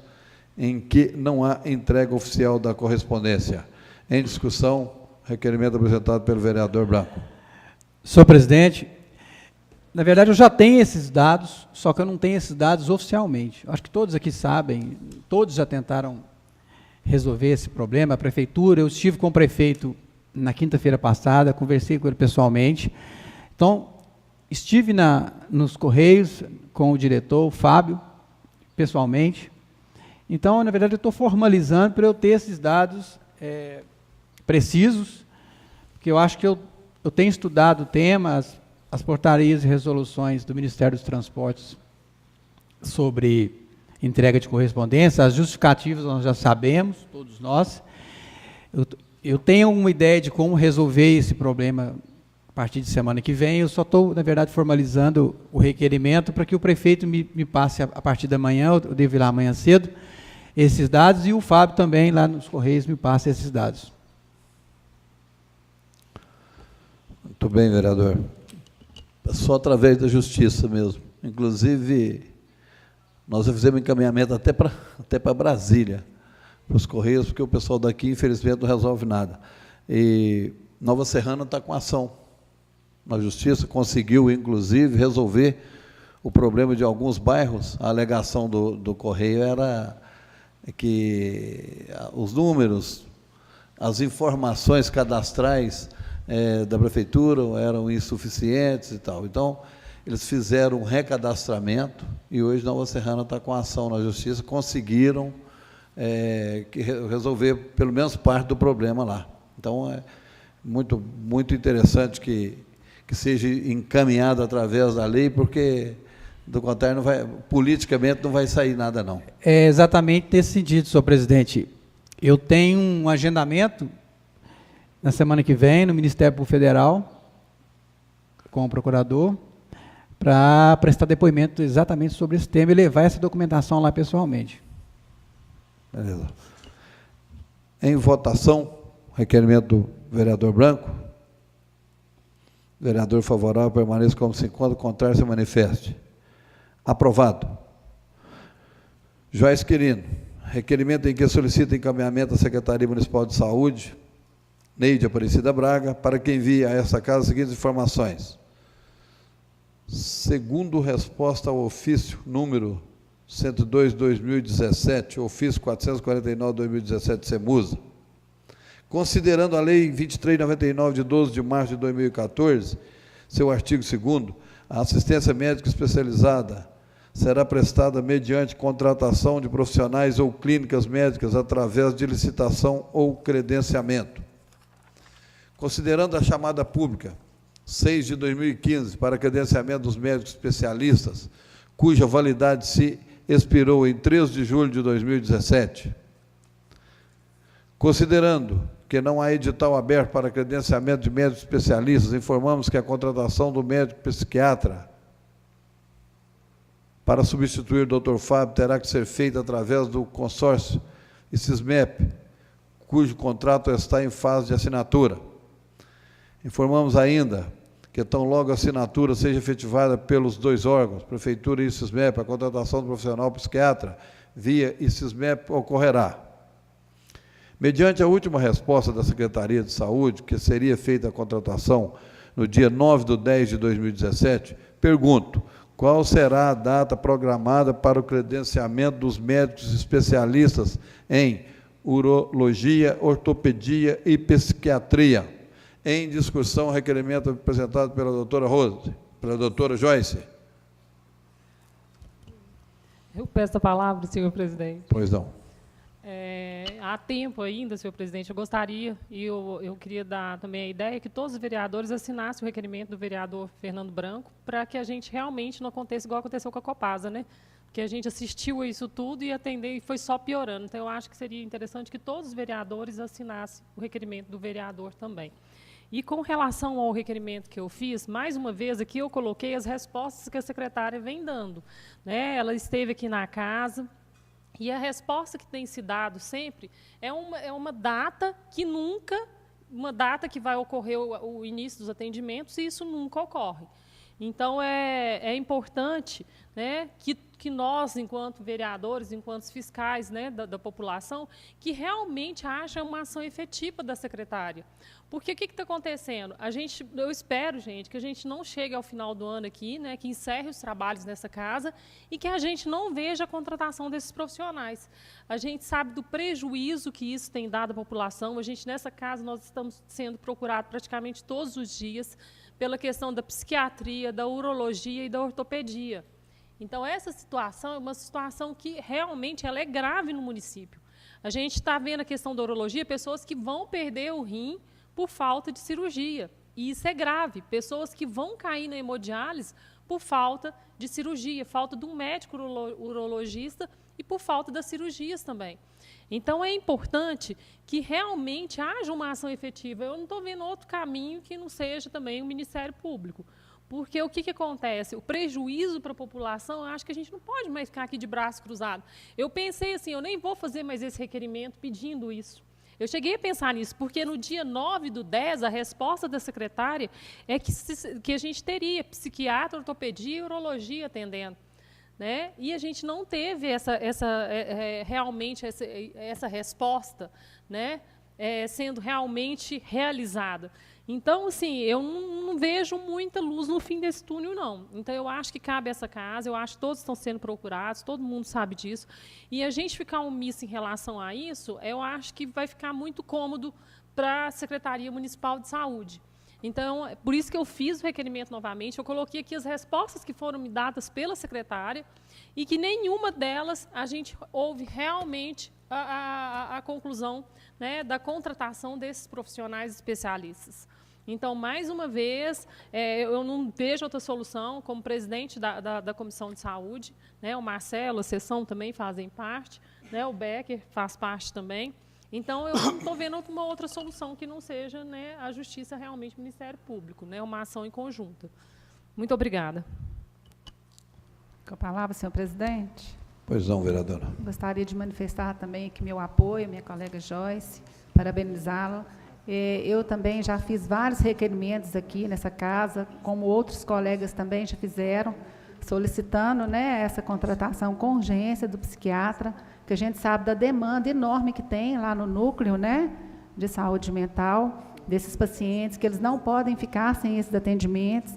em que não há entrega oficial da correspondência. Em discussão, requerimento apresentado pelo vereador Branco. Senhor presidente, na verdade eu já tenho esses dados, só que eu não tenho esses dados oficialmente. Acho que todos aqui sabem, todos já tentaram resolver esse problema. A prefeitura, eu estive com o prefeito na quinta-feira passada, conversei com ele pessoalmente. Então, estive nos Correios com o diretor, o Fábio, pessoalmente. Então, na verdade, eu estou formalizando para eu ter esses dados precisos, porque eu acho que eu tenho estudado o tema, as portarias e resoluções do Ministério dos Transportes sobre entrega de correspondência, as justificativas nós já sabemos, todos nós. Eu tenho uma ideia de como resolver esse problema a partir de semana que vem, eu só estou, na verdade, formalizando o requerimento para que o prefeito me passe a partir da manhã, eu devo ir lá amanhã cedo, esses dados, e o Fábio também, lá nos Correios, me passe esses dados. Muito bem, vereador. Só através da justiça mesmo. Inclusive, nós já fizemos encaminhamento até para Brasília, para os Correios, porque o pessoal daqui, infelizmente, não resolve nada. E Nova Serrana está com ação na justiça, conseguiu, inclusive, resolver o problema de alguns bairros. A alegação do Correio era que os números, as informações cadastrais da prefeitura eram insuficientes e tal. Então, eles fizeram um recadastramento e hoje Nova Serrana está com ação na justiça, conseguiram resolver pelo menos parte do problema lá. Então, é muito, muito interessante que seja encaminhado através da lei, porque, do contrário, politicamente não vai sair nada, não. É exatamente nesse sentido, senhor presidente. Eu tenho um agendamento na semana que vem, no Ministério Público Federal, com o procurador, para prestar depoimento exatamente sobre esse tema e levar essa documentação lá pessoalmente. Beleza. Em votação, requerimento do vereador Branco. Vereador favorável, permaneça como se encontra, contrário, se manifeste. Aprovado. Joás Quirino, requerimento em que solicita encaminhamento à Secretaria Municipal de Saúde, Neide Aparecida Braga, para que envie a essa casa as seguintes informações. Segundo resposta ao ofício número 102/2017, ofício 449/2017, Semusa, considerando a Lei 2399, de 12 de março de 2014, seu artigo 2º, a assistência médica especializada será prestada mediante contratação de profissionais ou clínicas médicas através de licitação ou credenciamento. Considerando a chamada pública 6 de 2015 para credenciamento dos médicos especialistas, cuja validade se expirou em 3 de julho de 2017. Considerando que não há edital aberto para credenciamento de médicos especialistas, informamos que a contratação do médico psiquiatra para substituir o Dr. Fábio terá que ser feita através do consórcio ICISMEP, cujo contrato está em fase de assinatura. Informamos ainda que, tão logo a assinatura seja efetivada pelos dois órgãos, Prefeitura e ICISMEP, a contratação do profissional psiquiatra via ICISMEP ocorrerá. Mediante a última resposta da Secretaria de Saúde, que seria feita a contratação no dia 9/10/2017, pergunto, qual será a data programada para o credenciamento dos médicos especialistas em urologia, ortopedia e psiquiatria, Em discussão, requerimento apresentado pela doutora Rose, pela doutora Joyce. Eu peço a palavra, senhor presidente. Pois não. Há tempo ainda, senhor presidente, eu gostaria, e eu queria dar também a ideia que todos os vereadores assinassem o requerimento do vereador Fernando Branco para que a gente realmente não aconteça igual aconteceu com a Copasa, né? Porque a gente assistiu a isso tudo e atendeu e foi só piorando. Então, eu acho que seria interessante que todos os vereadores assinassem o requerimento do vereador também. E com relação ao requerimento que eu fiz, mais uma vez aqui eu coloquei as respostas que a secretária vem dando, né? Ela esteve aqui na casa. E a resposta que tem se dado sempre é uma data que nunca, uma data que vai ocorrer o início dos atendimentos, e isso nunca ocorre. Então, é importante, né, que nós, enquanto vereadores, enquanto fiscais, né, da população, que realmente haja uma ação efetiva da secretária. Porque o que está acontecendo? Eu espero, gente, que a gente não chegue ao final do ano aqui, né, que encerre os trabalhos nessa casa e que a gente não veja a contratação desses profissionais. A gente sabe do prejuízo que isso tem dado à população. A gente, nessa casa, nós estamos sendo procurados praticamente todos os dias pela questão da psiquiatria, da urologia e da ortopedia. Então, essa situação é uma situação que realmente ela é grave no município. A gente está vendo a questão da urologia, pessoas que vão perder o rim por falta de cirurgia. E isso é grave. Pessoas que vão cair na hemodiálise por falta de cirurgia, falta de um médico urologista e por falta das cirurgias também. Então, é importante que realmente haja uma ação efetiva. Eu não estou vendo outro caminho que não seja também o Ministério Público. Porque o que acontece? O prejuízo para a população, eu acho que a gente não pode mais ficar aqui de braço cruzado. Eu pensei assim, eu nem vou fazer mais esse requerimento pedindo isso. Eu cheguei a pensar nisso, porque no dia 9/10, a resposta da secretária é que a gente teria psiquiatra, ortopedia e urologia atendendo. Né? E a gente não teve realmente essa resposta, né? Sendo realmente realizada. Então, assim, eu não vejo muita luz no fim desse túnel, não. Então, eu acho que cabe essa casa, eu acho que todos estão sendo procurados, todo mundo sabe disso. E a gente ficar omisso em relação a isso, eu acho que vai ficar muito cômodo para a Secretaria Municipal de Saúde. Então, por isso que eu fiz o requerimento novamente, eu coloquei aqui as respostas que foram me dadas pela secretária e que nenhuma delas a gente houve realmente a conclusão, né, da contratação desses profissionais especialistas. Então, mais uma vez, eu não vejo outra solução, como presidente da Comissão de Saúde, né, o Marcelo, a sessão também fazem parte, né, o Becker faz parte também. Então, eu não estou vendo uma outra solução que não seja, né, a Justiça realmente o Ministério Público, né, uma ação em conjunta. Muito obrigada. Com a palavra, senhor presidente. Pois não, vereadora. Gostaria de manifestar também aqui meu apoio, minha colega Joyce, parabenizá-la. Eu também já fiz vários requerimentos aqui nessa casa, como outros colegas também já fizeram, solicitando, né, essa contratação com urgência do psiquiatra, que a gente sabe da demanda enorme que tem lá no núcleo, né, de saúde mental, desses pacientes, que eles não podem ficar sem esses atendimentos,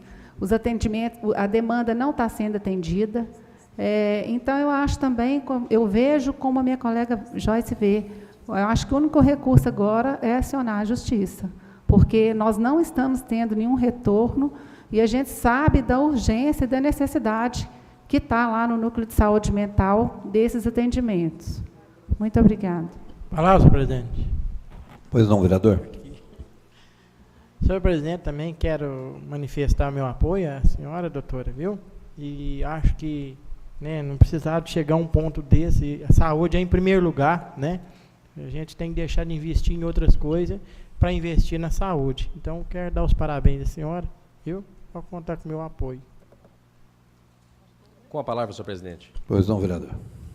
a demanda não está sendo atendida. Então, eu acho também, eu vejo como a minha colega Joyce vê, eu acho que o único recurso agora é acionar a Justiça, porque nós não estamos tendo nenhum retorno e a gente sabe da urgência e da necessidade que está lá no núcleo de saúde mental desses atendimentos. Muito obrigada. Palavra, senhor presidente. Pois não, vereador. Senhor presidente, também quero manifestar meu apoio à senhora, doutora, viu? E acho que, né, não precisava chegar a um ponto desse, a saúde é em primeiro lugar, né? A gente tem que deixar de investir em outras coisas para investir na saúde. Então, quero dar os parabéns à senhora, viu? Pode contar com o meu apoio. Com a palavra, senhor presidente. Pois não, vereador.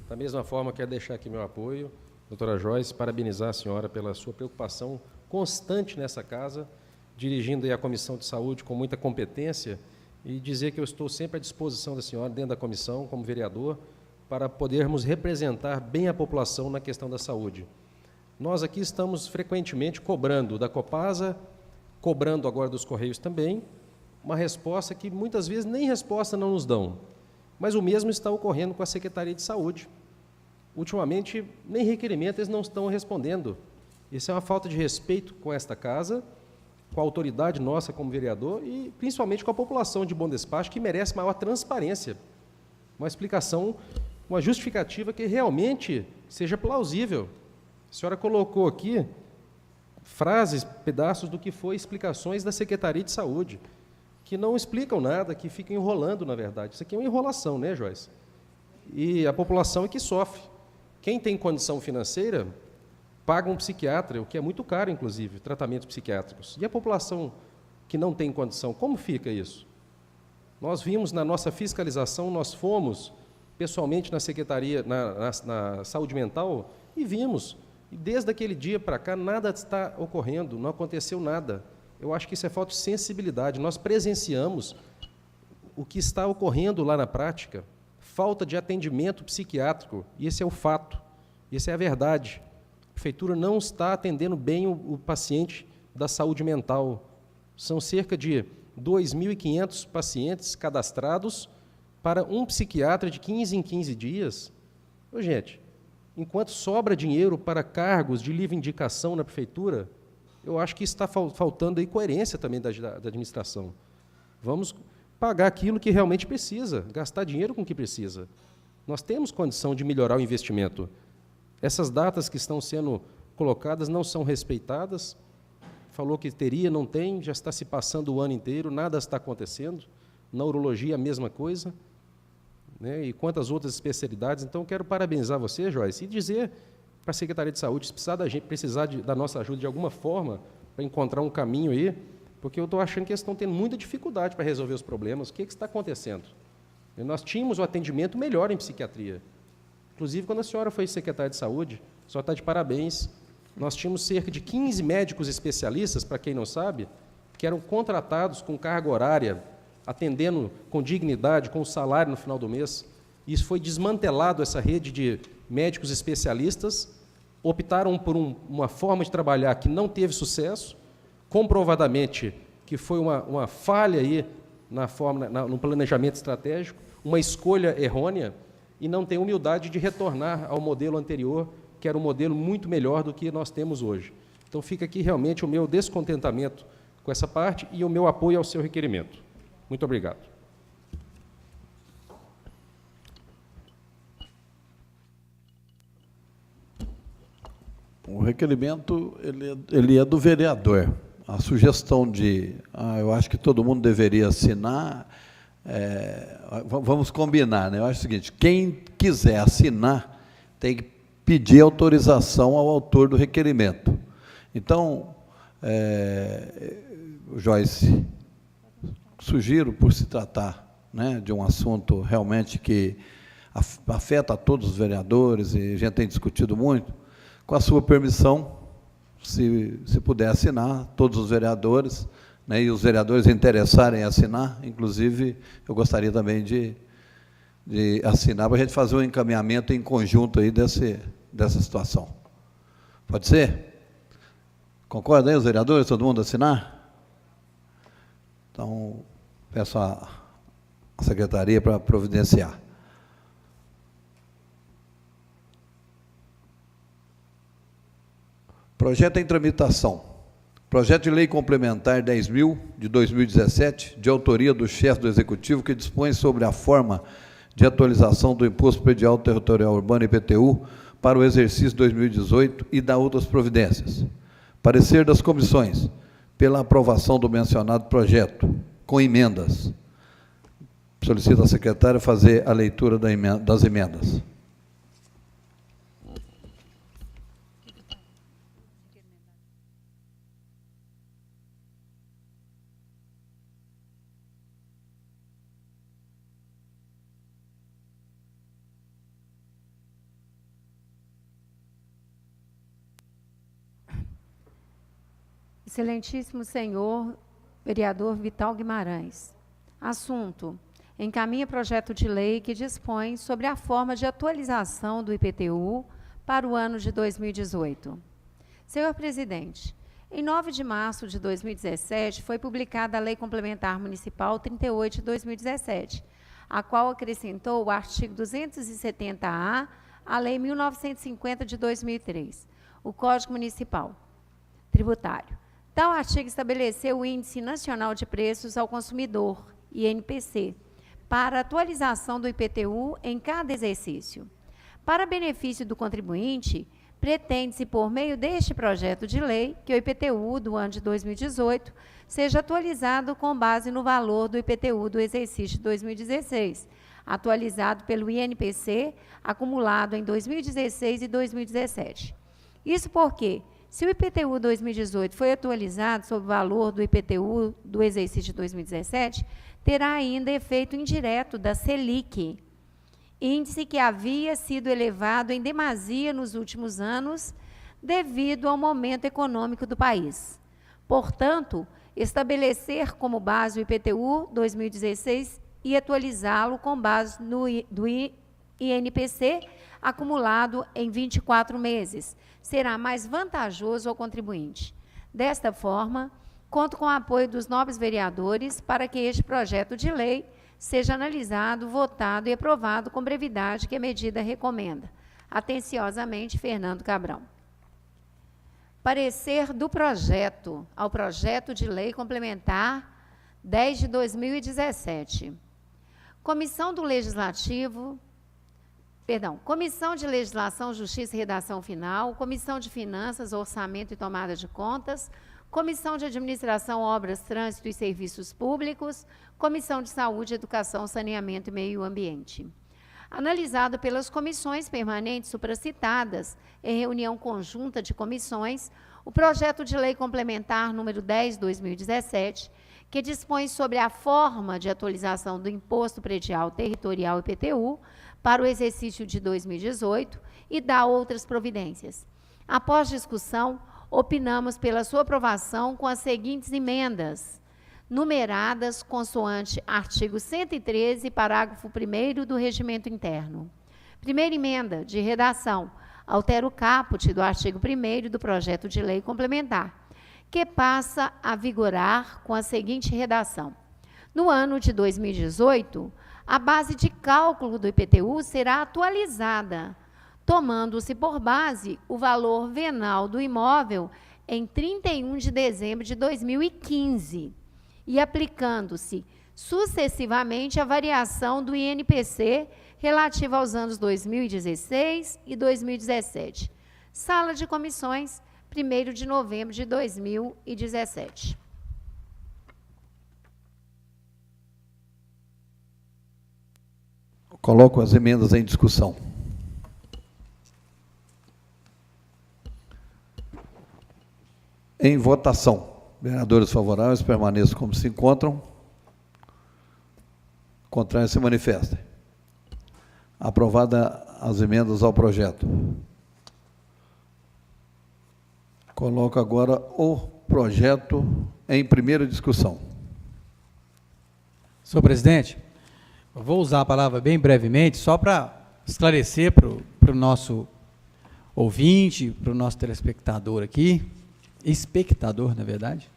Da mesma forma, quero deixar aqui meu apoio, doutora Joyce, parabenizar a senhora pela sua preocupação constante nessa casa, dirigindo aí a Comissão de Saúde com muita competência e dizer que eu estou sempre à disposição da senhora, dentro da comissão, como vereador, para podermos representar bem a população na questão da saúde. Nós aqui estamos frequentemente cobrando da Copasa, cobrando agora dos Correios também, uma resposta que muitas vezes nem resposta não nos dão. Mas o mesmo está ocorrendo com a Secretaria de Saúde. Ultimamente, nem requerimento eles não estão respondendo. Isso é uma falta de respeito com esta casa, com a autoridade nossa como vereador e principalmente com a população de Bom Despacho, que merece maior transparência, uma explicação, uma justificativa que realmente seja plausível. A senhora colocou aqui frases, pedaços do que foi explicações da Secretaria de Saúde, que não explicam nada, que ficam enrolando, na verdade. Isso aqui é uma enrolação, né, Joyce? E a população é que sofre. Quem tem condição financeira paga um psiquiatra, o que é muito caro, inclusive, tratamentos psiquiátricos. E a população que não tem condição, como fica isso? Nós vimos na nossa fiscalização, nós fomos pessoalmente na Secretaria, na Saúde Mental, e vimos. E desde aquele dia para cá, nada está ocorrendo, não aconteceu nada. Eu acho que isso é falta de sensibilidade. Nós presenciamos o que está ocorrendo lá na prática, falta de atendimento psiquiátrico, e esse é o fato, essa é a verdade. A prefeitura não está atendendo bem o paciente da saúde mental. São cerca de 2.500 pacientes cadastrados para um psiquiatra de 15 em 15 dias. Ô, gente, enquanto sobra dinheiro para cargos de livre indicação na prefeitura, eu acho que está faltando aí coerência também da administração. Vamos pagar aquilo que realmente precisa, gastar dinheiro com o que precisa. Nós temos condição de melhorar o investimento. Essas datas que estão sendo colocadas não são respeitadas. Falou que teria, não tem, já está se passando o ano inteiro, nada está acontecendo. Na urologia, a mesma coisa. Né? E quantas outras especialidades. Então, quero parabenizar você, Joyce, e dizer para a Secretaria de Saúde, se precisar da nossa ajuda de alguma forma, para encontrar um caminho aí, porque eu estou achando que eles estão tendo muita dificuldade para resolver os problemas. O que está acontecendo? E nós tínhamos o atendimento melhor em psiquiatria. Inclusive, quando a senhora foi secretária de Saúde, a senhora está de parabéns. Nós tínhamos cerca de 15 médicos especialistas, para quem não sabe, que eram contratados com carga horária, atendendo com dignidade, com salário no final do mês. Isso foi desmantelado, essa rede de médicos especialistas, optaram por uma forma de trabalhar que não teve sucesso, comprovadamente que foi uma falha aí no planejamento estratégico, uma escolha errônea, e não tem humildade de retornar ao modelo anterior, que era um modelo muito melhor do que nós temos hoje. Então, fica aqui realmente o meu descontentamento com essa parte e o meu apoio ao seu requerimento. Muito obrigado. O requerimento ele é do vereador. A sugestão eu acho que todo mundo deveria assinar, vamos combinar, né? Eu acho o seguinte, quem quiser assinar tem que pedir autorização ao autor do requerimento. Então, Joyce, sugiro, por se tratar, né, de um assunto realmente que afeta a todos os vereadores, e a gente tem discutido muito, com a sua permissão, se puder assinar, todos os vereadores, né, e os vereadores interessarem em assinar, inclusive, eu gostaria também de assinar, para a gente fazer um encaminhamento em conjunto aí dessa situação. Pode ser? Concorda aí, os vereadores, todo mundo assinar? Então, peço à secretaria para providenciar. Projeto em tramitação. Projeto de Lei Complementar 10.000, de 2017, de autoria do chefe do Executivo, que dispõe sobre a forma de atualização do Imposto Predial Territorial Urbano, IPTU, para o exercício 2018 e da outras providências. Parecer das comissões, pela aprovação do mencionado projeto, com emendas. Solicito à secretária fazer a leitura das emendas. Excelentíssimo senhor vereador Vital Guimarães. Assunto: encaminha projeto de lei que dispõe sobre a forma de atualização do IPTU para o ano de 2018. Senhor presidente, em 9 de março de 2017 foi publicada a Lei Complementar Municipal 38 de 2017, a qual acrescentou o artigo 270-A à Lei 1950 de 2003, o Código Municipal Tributário. Tal artigo estabeleceu o Índice Nacional de Preços ao Consumidor, INPC, para atualização do IPTU em cada exercício. Para benefício do contribuinte, pretende-se, por meio deste projeto de lei, que o IPTU do ano de 2018 seja atualizado com base no valor do IPTU do exercício de 2016, atualizado pelo INPC, acumulado em 2016 e 2017. Isso porque, se o IPTU 2018 foi atualizado sob o valor do IPTU do exercício de 2017, terá ainda efeito indireto da Selic, índice que havia sido elevado em demasia nos últimos anos devido ao momento econômico do país. Portanto, estabelecer como base o IPTU 2016 e atualizá-lo com base do INPC acumulado em 24 meses, será mais vantajoso ao contribuinte. Desta forma, conto com o apoio dos nobres vereadores para que este projeto de lei seja analisado, votado e aprovado com brevidade que a medida recomenda. Atenciosamente, Fernando Cabrão. Parecer do projeto ao projeto de lei complementar 10 de 2017. Comissão de Legislação, Justiça e Redação Final, Comissão de Finanças, Orçamento e Tomada de Contas, Comissão de Administração, Obras, Trânsito e Serviços Públicos, Comissão de Saúde, Educação, Saneamento e Meio Ambiente. Analisado pelas comissões permanentes supracitadas em reunião conjunta de comissões, o projeto de lei complementar número 10/2017, que dispõe sobre a forma de atualização do Imposto Predial Territorial IPTU para o exercício de 2018 e dá outras providências. Após discussão, opinamos pela sua aprovação com as seguintes emendas, numeradas consoante artigo 113, parágrafo 1º do Regimento Interno. Primeira emenda, de redação, altera o caput do artigo 1º do projeto de lei complementar, que passa a vigorar com a seguinte redação. No ano de 2018, a base de cálculo do IPTU será atualizada, tomando-se por base o valor venal do imóvel em 31 de dezembro de 2015 e aplicando-se sucessivamente a variação do INPC relativa aos anos 2016 e 2017. Sala de comissões, 1º de novembro de 2017. Coloco as emendas em discussão. Em votação. Vereadores favoráveis permaneçam como se encontram. Contrários se manifestem. Aprovada as emendas ao projeto. Coloco agora o projeto em primeira discussão. Senhor presidente, eu vou usar a palavra bem brevemente, só para esclarecer para o nosso ouvinte, para o nosso telespectador aqui, espectador, na verdade,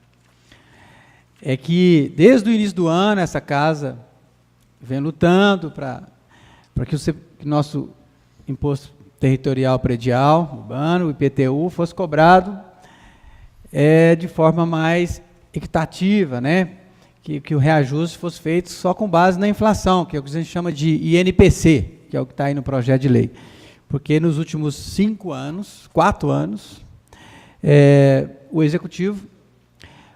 é que desde o início do ano essa casa vem lutando para que o nosso imposto territorial predial, urbano, o IPTU, fosse cobrado de forma mais equitativa, né? Que o reajuste fosse feito só com base na inflação, que é o que a gente chama de INPC, que é o que está aí no projeto de lei. Porque nos últimos 4 anos, o Executivo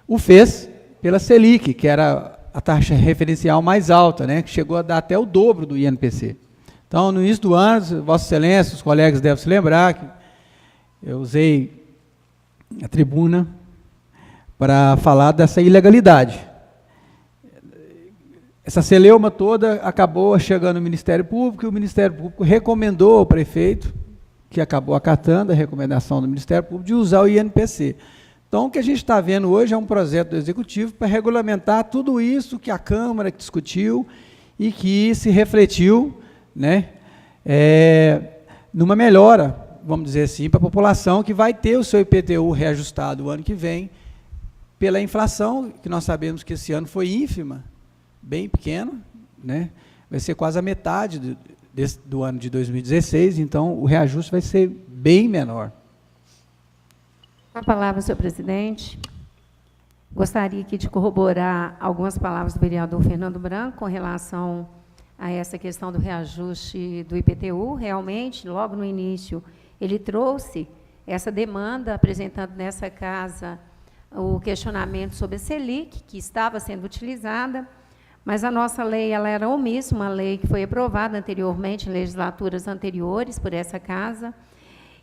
o fez pela Selic, que era a taxa referencial mais alta, né, que chegou a dar até o dobro do INPC. Então, no início do ano, Vossa Excelência, os colegas devem se lembrar que eu usei a tribuna para falar dessa ilegalidade. Essa celeuma toda acabou chegando no Ministério Público, e o Ministério Público recomendou ao prefeito, que acabou acatando a recomendação do Ministério Público, de usar o INPC. Então, o que a gente está vendo hoje é um projeto do Executivo para regulamentar tudo isso que a Câmara discutiu e que se refletiu, né, numa melhora, vamos dizer assim, para a população que vai ter o seu IPTU reajustado o ano que vem pela inflação, que nós sabemos que esse ano foi ínfima, bem pequena, né? Vai ser quase a metade do ano de 2016, então o reajuste vai ser bem menor. Com a palavra, senhor presidente. Gostaria aqui de corroborar algumas palavras do vereador Fernando Branco com relação a essa questão do reajuste do IPTU. Realmente, logo no início, ele trouxe essa demanda, apresentando nessa casa o questionamento sobre a Selic, que estava sendo utilizada, mas a nossa lei ela era omissa, uma lei que foi aprovada anteriormente, em legislaturas anteriores, por essa casa,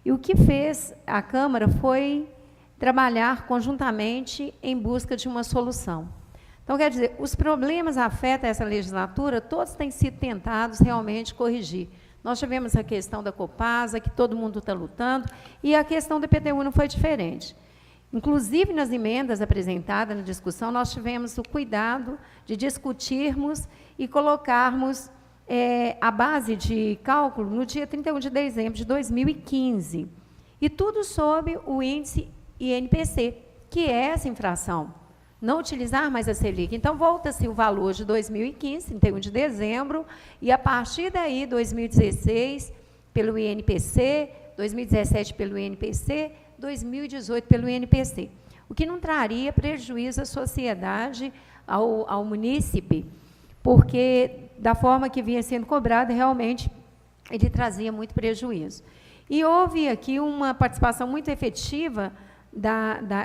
e o que fez a Câmara foi trabalhar conjuntamente em busca de uma solução. Então, quer dizer, os problemas afetam essa legislatura, todos têm sido tentados realmente corrigir. Nós tivemos a questão da Copasa, que todo mundo está lutando, e a questão do IPTU não foi diferente. Inclusive, nas emendas apresentadas na discussão, nós tivemos o cuidado de discutirmos e colocarmos a base de cálculo no dia 31 de dezembro de 2015. E tudo sob o índice INPC, que é essa infração. Não utilizar mais a Selic. Então, volta-se o valor de 2015, 31 de dezembro, e, a partir daí, 2016, pelo INPC, 2017 pelo INPC, 2018 pelo INPC. O que não traria prejuízo à sociedade, ao munícipe, porque, da forma que vinha sendo cobrado, realmente, ele trazia muito prejuízo. E houve aqui uma participação muito efetiva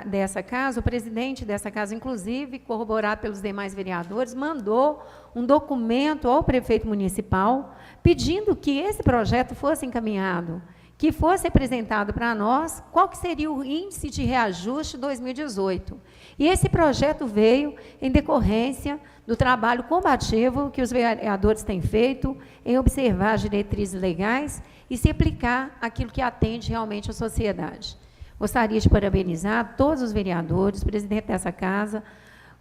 dessa casa. O presidente dessa casa, inclusive, corroborado pelos demais vereadores, mandou um documento ao prefeito municipal pedindo que esse projeto fosse encaminhado, que fosse apresentado para nós qual que seria o índice de reajuste 2018. E esse projeto veio em decorrência do trabalho combativo que os vereadores têm feito em observar as diretrizes legais e se aplicar aquilo que atende realmente à sociedade. Gostaria de parabenizar todos os vereadores, o presidente dessa casa,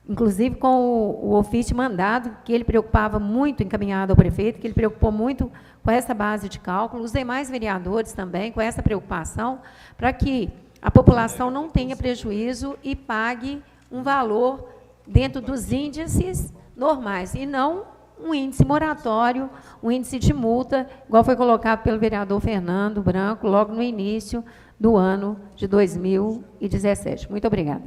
inclusive com o ofício mandado, que ele preocupava muito, encaminhado ao prefeito, que ele preocupou muito com essa base de cálculo, os demais vereadores também, com essa preocupação, para que a população não tenha prejuízo e pague um valor dentro dos índices normais, e não um índice moratório, um índice de multa, igual foi colocado pelo vereador Fernando Branco, logo no início do ano de 2017. Muito obrigada.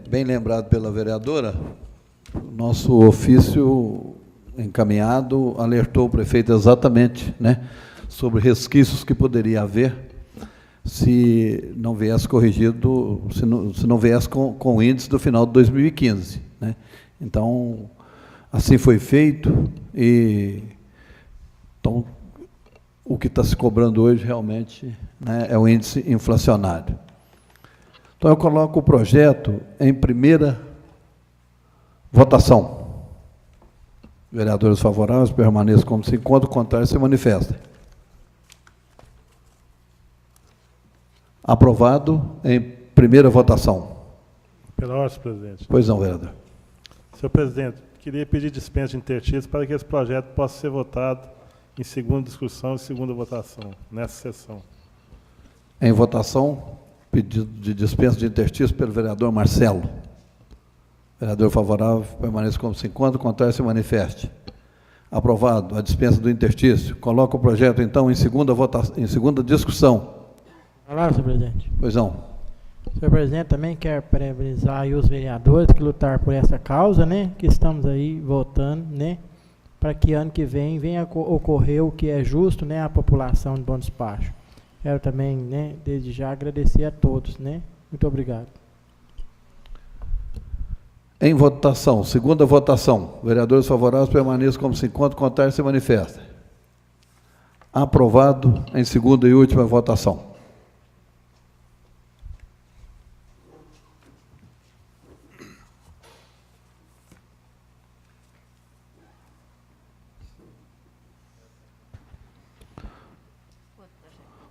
Bem lembrado pela vereadora, nosso ofício encaminhado alertou o prefeito exatamente, né, sobre resquícios que poderia haver se não viesse corrigido, se não viesse com o índice do final de 2015. Né? Então, assim foi feito, e então, o que está se cobrando hoje realmente, né, é o índice inflacionário. Então, eu coloco o projeto em primeira votação. Vereadores favoráveis, permaneçam como se encontram, contrários, se manifestem. Aprovado em primeira votação. Pela ordem, senhor presidente. Pois não, vereador. Senhor presidente, queria pedir dispensa de intertícios para que esse projeto possa ser votado em segunda discussão e segunda votação, nessa sessão. Em votação, pedido de dispensa de intertícios pelo vereador Marcelo. Vereador favorável, permaneça como se encontra, contrário, se manifeste. Aprovado a dispensa do intertício. Coloca o projeto, então, em segunda votação, em segunda discussão. Palavra, senhor presidente. Pois não. Senhor presidente, também quero parabenizar aí os vereadores que lutaram por essa causa, né, que estamos aí votando, né, para que ano que vem venha ocorrer o que é justo, né, à população de Bom Despacho. Quero também, né, desde já agradecer a todos, né. Muito obrigado. Em votação, segunda votação. Vereadores favoráveis permaneçam como se encontram, contrários, se manifestem. Aprovado em segunda e última votação.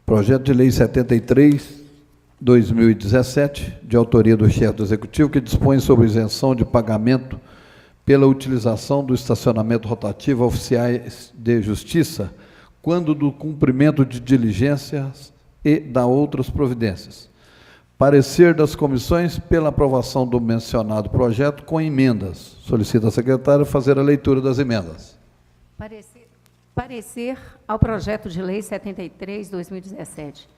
Projeto de Lei 73/2017, de autoria do chefe do Executivo, que dispõe sobre isenção de pagamento pela utilização do estacionamento rotativo a oficiais de justiça, quando do cumprimento de diligências e da outras providências. Parecer das comissões pela aprovação do mencionado projeto com emendas. Solicita a secretária fazer a leitura das emendas. Parecer ao projeto de lei 73/2017,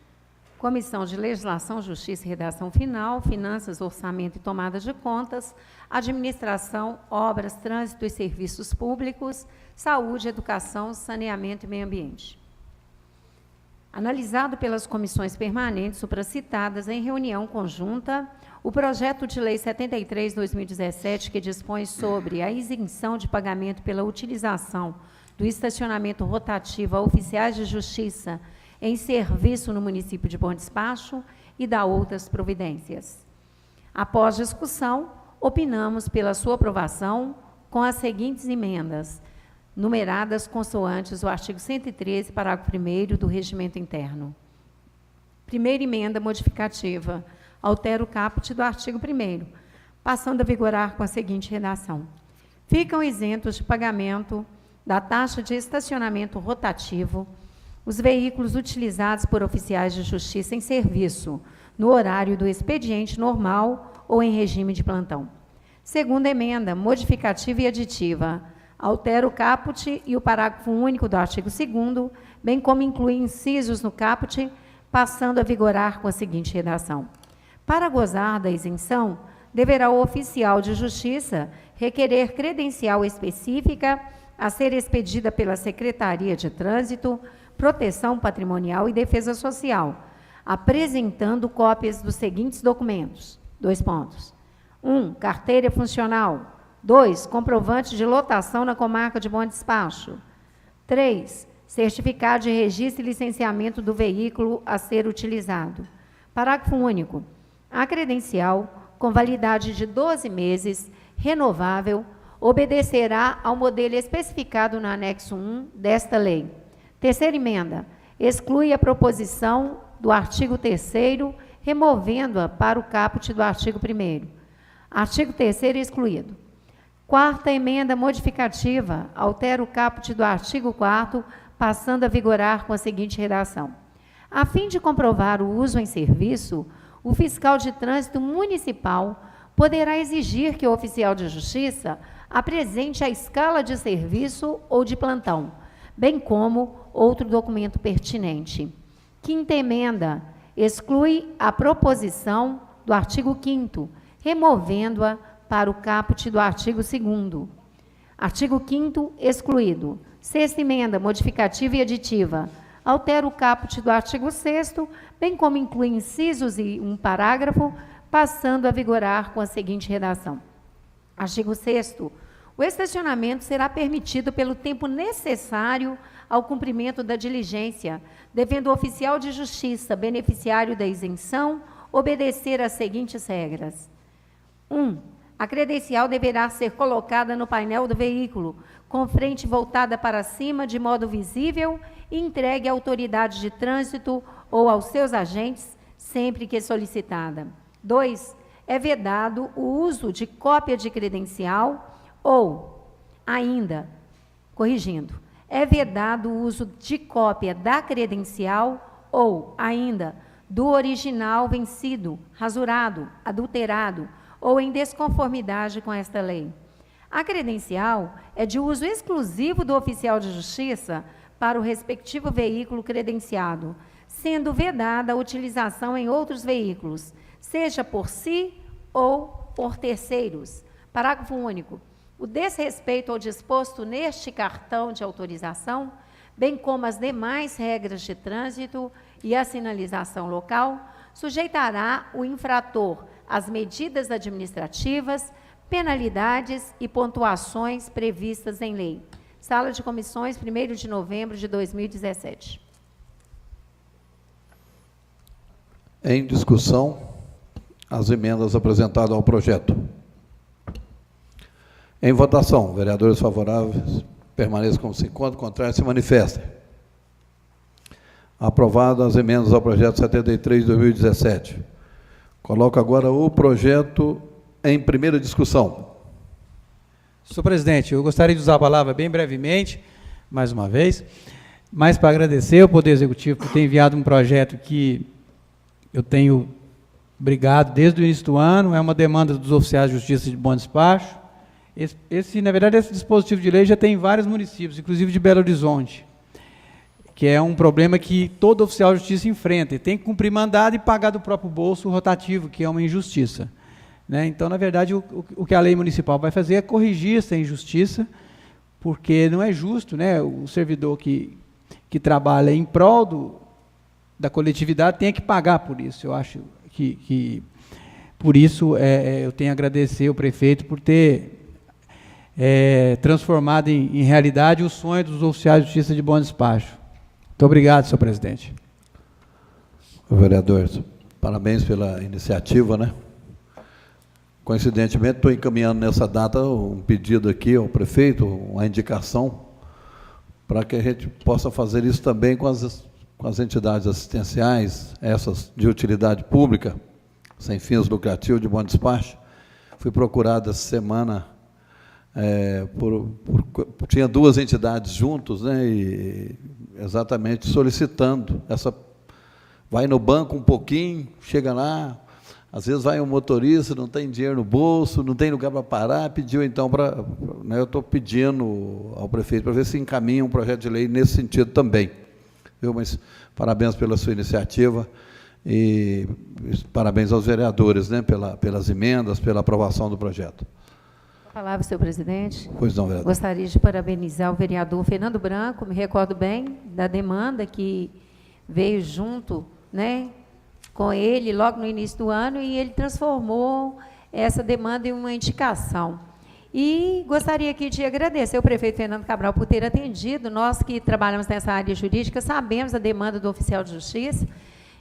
Comissão de Legislação, Justiça e Redação Final, Finanças, Orçamento e Tomada de Contas, Administração, Obras, Trânsito e Serviços Públicos, Saúde, Educação, Saneamento e Meio Ambiente. Analisado pelas comissões permanentes supracitadas em reunião conjunta, o projeto de lei 73/2017, que dispõe sobre a isenção de pagamento pela utilização do estacionamento rotativo a oficiais de justiça em serviço no município de Bom Despacho, e da outras providências. Após discussão, opinamos pela sua aprovação com as seguintes emendas, numeradas consoantes o artigo 113, parágrafo 1º do Regimento Interno. Primeira emenda modificativa, altera o caput do artigo 1º, passando a vigorar com a seguinte redação. Ficam isentos de pagamento da taxa de estacionamento rotativo os veículos utilizados por oficiais de justiça em serviço, no horário do expediente normal ou em regime de plantão. Segunda emenda, modificativa e aditiva, altera o caput e o parágrafo único do artigo 2º, bem como inclui incisos no caput, passando a vigorar com a seguinte redação. Para gozar da isenção, deverá o oficial de justiça requerer credencial específica a ser expedida pela Secretaria de Trânsito, Proteção Patrimonial e Defesa Social, apresentando cópias dos seguintes documentos. 1. Carteira funcional. 2. Comprovante de lotação na comarca de Bom Despacho. 3. Certificado de registro e licenciamento do veículo a ser utilizado. Parágrafo único. A credencial, com validade de 12 meses, renovável, obedecerá ao modelo especificado no anexo 1 desta lei. Terceira emenda, exclui a proposição do artigo 3º, removendo-a para o caput do artigo 1º. Artigo 3º excluído. Quarta emenda modificativa, altera o caput do artigo 4º, passando a vigorar com a seguinte redação. A fim de comprovar o uso em serviço, o fiscal de trânsito municipal poderá exigir que o oficial de justiça apresente a escala de serviço ou de plantão, bem como outro documento pertinente. Quinta emenda, exclui a proposição do artigo 5º, removendo-a para o caput do artigo 2º. Artigo 5º excluído. Sexta emenda, modificativa e aditiva, altera o caput do artigo 6º, bem como inclui incisos e um parágrafo, passando a vigorar com a seguinte redação. Artigo 6º. O estacionamento será permitido pelo tempo necessário ao cumprimento da diligência, devendo o oficial de justiça, beneficiário da isenção, obedecer às seguintes regras. 1. A credencial deverá ser colocada no painel do veículo, com frente voltada para cima, de modo visível, e entregue à autoridade de trânsito ou aos seus agentes, sempre que solicitada. 2. É vedado o uso de cópia de credencial ou, ainda, corrigindo, é vedado o uso de cópia da credencial ou, ainda, do original vencido, rasurado, adulterado ou em desconformidade com esta lei. A credencial é de uso exclusivo do oficial de justiça para o respectivo veículo credenciado, sendo vedada a utilização em outros veículos, seja por si ou por terceiros. Parágrafo único. O desrespeito ao disposto neste cartão de autorização, bem como as demais regras de trânsito e a sinalização local, sujeitará o infrator às medidas administrativas, penalidades e pontuações previstas em lei. Sala de Comissões, 1º de novembro de 2017. Em discussão, as emendas apresentadas ao projeto. Em votação, vereadores favoráveis permaneçam como se encontram, contrários se manifestem. Aprovadas as emendas ao projeto 73 de 2017. Coloco agora o projeto em primeira discussão. Senhor presidente, eu gostaria de usar a palavra bem brevemente, mais uma vez, mas para agradecer ao Poder Executivo por ter enviado um projeto que eu tenho brigado desde o início do ano, é uma demanda dos oficiais de justiça de Bom Despacho. Na verdade, esse dispositivo de lei já tem em vários municípios, inclusive de Belo Horizonte, que é um problema que todo oficial de justiça enfrenta. Ele tem que cumprir mandado e pagar do próprio bolso o rotativo, que é uma injustiça. Né? Então, na verdade, o que a lei municipal vai fazer é corrigir essa injustiça, porque não é justo, né, o servidor que trabalha em prol da coletividade tenha que pagar por isso. Eu acho que por isso, eu tenho a agradecer ao prefeito por ter transformado em realidade o sonho dos oficiais de justiça de Bom Despacho. Muito obrigado, senhor presidente. Vereador, parabéns pela iniciativa, né? Coincidentemente, estou encaminhando nessa data um pedido aqui ao prefeito, uma indicação, para que a gente possa fazer isso também com as entidades assistenciais, essas de utilidade pública, sem fins lucrativos de Bom Despacho. Fui procurado essa semana, tinha duas entidades juntos, né, e exatamente solicitando vai no banco um pouquinho, chega lá, às vezes vai um motorista, não tem dinheiro no bolso, não tem lugar para parar, pediu então né, eu estou pedindo ao prefeito para ver se encaminha um projeto de lei nesse sentido também. Viu? Mas parabéns pela sua iniciativa e parabéns aos vereadores, né, pelas emendas, pela aprovação do projeto. Palavra, senhor presidente. Pois não, vereador. Gostaria de parabenizar o vereador Fernando Branco, me recordo bem da demanda que veio junto, né, com ele logo no início do ano, e ele transformou essa demanda em uma indicação. E gostaria aqui de agradecer ao prefeito Fernando Cabral por ter atendido. Nós que trabalhamos nessa área jurídica sabemos a demanda do oficial de justiça.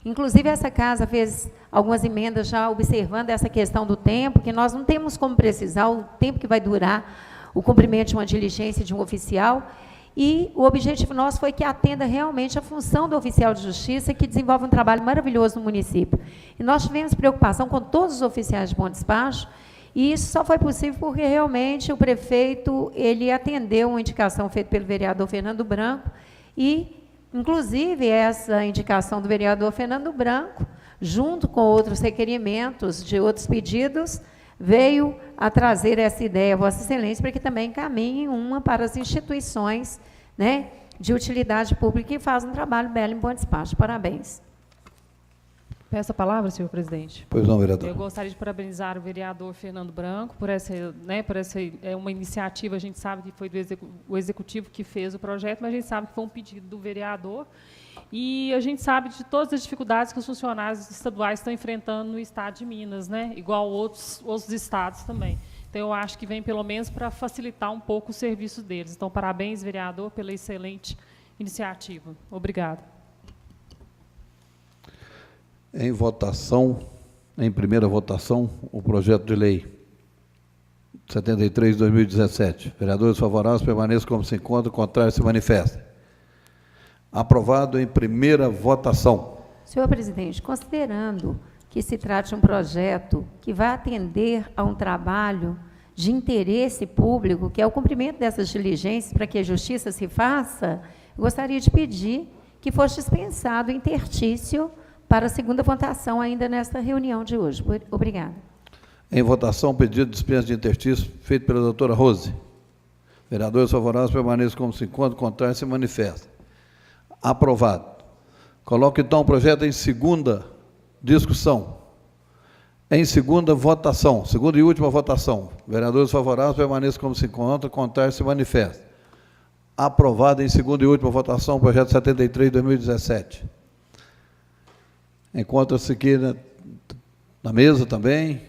Inclusive, essa casa fez algumas emendas já observando essa questão do tempo, que nós não temos como precisar o tempo que vai durar o cumprimento de uma diligência de um oficial. E o objetivo nosso foi que atenda realmente a função do oficial de justiça, que desenvolve um trabalho maravilhoso no município. E nós tivemos preocupação com todos os oficiais de Bom Despacho, e isso só foi possível porque realmente o prefeito ele atendeu uma indicação feita pelo vereador Fernando Branco, e, inclusive, essa indicação do vereador Fernando Branco, junto com outros requerimentos de outros pedidos, veio a trazer essa ideia, Vossa Excelência, para que também encaminhe uma para as instituições, né, de utilidade pública que fazem um trabalho belo em Bom Despacho. Parabéns. Peço a palavra, senhor presidente. Pois não, vereador. Eu gostaria de parabenizar o vereador Fernando Branco por essa uma iniciativa. A gente sabe que foi o executivo que fez o projeto, mas a gente sabe que foi um pedido do vereador. E a gente sabe de todas as dificuldades que os funcionários estaduais estão enfrentando no estado de Minas, né? Igual outros estados também. Então, eu acho que vem, pelo menos, para facilitar um pouco o serviço deles. Então, parabéns, vereador, pela excelente iniciativa. Obrigada. Em votação, em primeira votação, o projeto de lei 73 de 2017. Vereadores favoráveis permaneçam como se encontram, contrários se manifestem. Aprovado em primeira votação. Senhor presidente, considerando que se trata de um projeto que vai atender a um trabalho de interesse público, que é o cumprimento dessas diligências para que a justiça se faça, eu gostaria de pedir que fosse dispensado o interstício para a segunda votação ainda nesta reunião de hoje. Obrigada. Em votação, pedido de dispensa de interstício feito pela doutora Rose. Vereadores favoráveis permaneçam como se encontram, contrários se manifestem. Aprovado. Coloco, então, o projeto em segunda discussão. Em segunda votação, segunda e última votação. Vereadores favoráveis permaneçam como se encontram, contrários se manifestem. Aprovado em segunda e última votação o projeto 73 de 2017. Encontra-se aqui na mesa também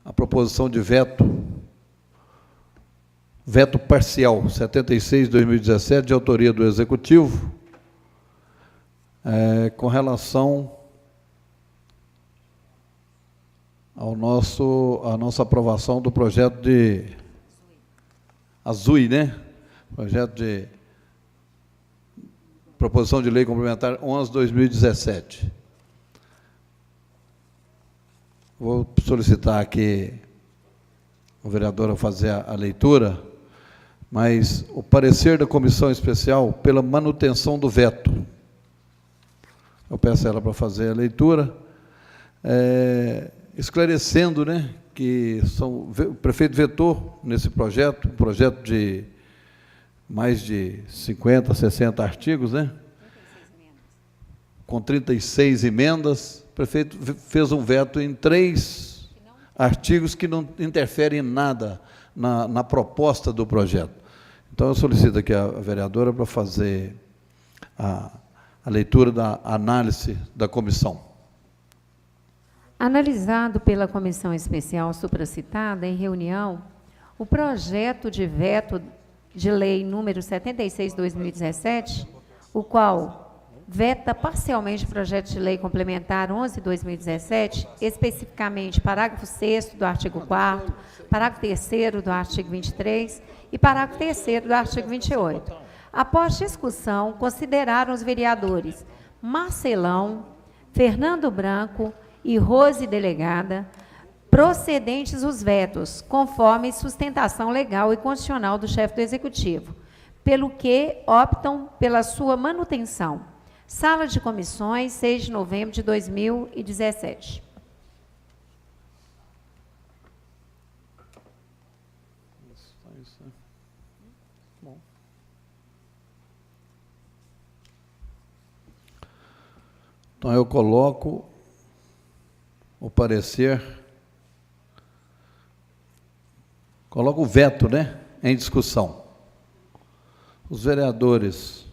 a proposição de veto parcial 76 de 2017, de autoria do Executivo, com relação à nossa aprovação do projeto de ASUI, né? Projeto de proposição de lei complementar 11/2017. Vou solicitar aqui o vereador a fazer a leitura, mas o parecer da comissão especial pela manutenção do veto. Eu peço a ela para fazer a leitura, esclarecendo, né, que o prefeito vetou nesse projeto, um projeto de mais de 50, 60 artigos, né? com 36 emendas, o prefeito fez um veto em 3 artigos que não interferem em nada na proposta do projeto. Então, eu solicito aqui a vereadora para fazer a leitura da análise da comissão. Analisado pela comissão especial supracitada em reunião, o projeto de veto de lei número 76/2017, o qual veta parcialmente o projeto de lei complementar 11/2017, especificamente parágrafo 6º do artigo 4º, parágrafo 3º do artigo 23 e parágrafo 3º do artigo 28. Após discussão, consideraram os vereadores Marcelão, Fernando Branco e Rose Delegada procedentes os vetos, conforme sustentação legal e constitucional do chefe do Executivo, pelo que optam pela sua manutenção. Sala de comissões, 6 de novembro de 2017. Então, eu coloco o parecer, coloco o veto, né, em discussão. Os vereadores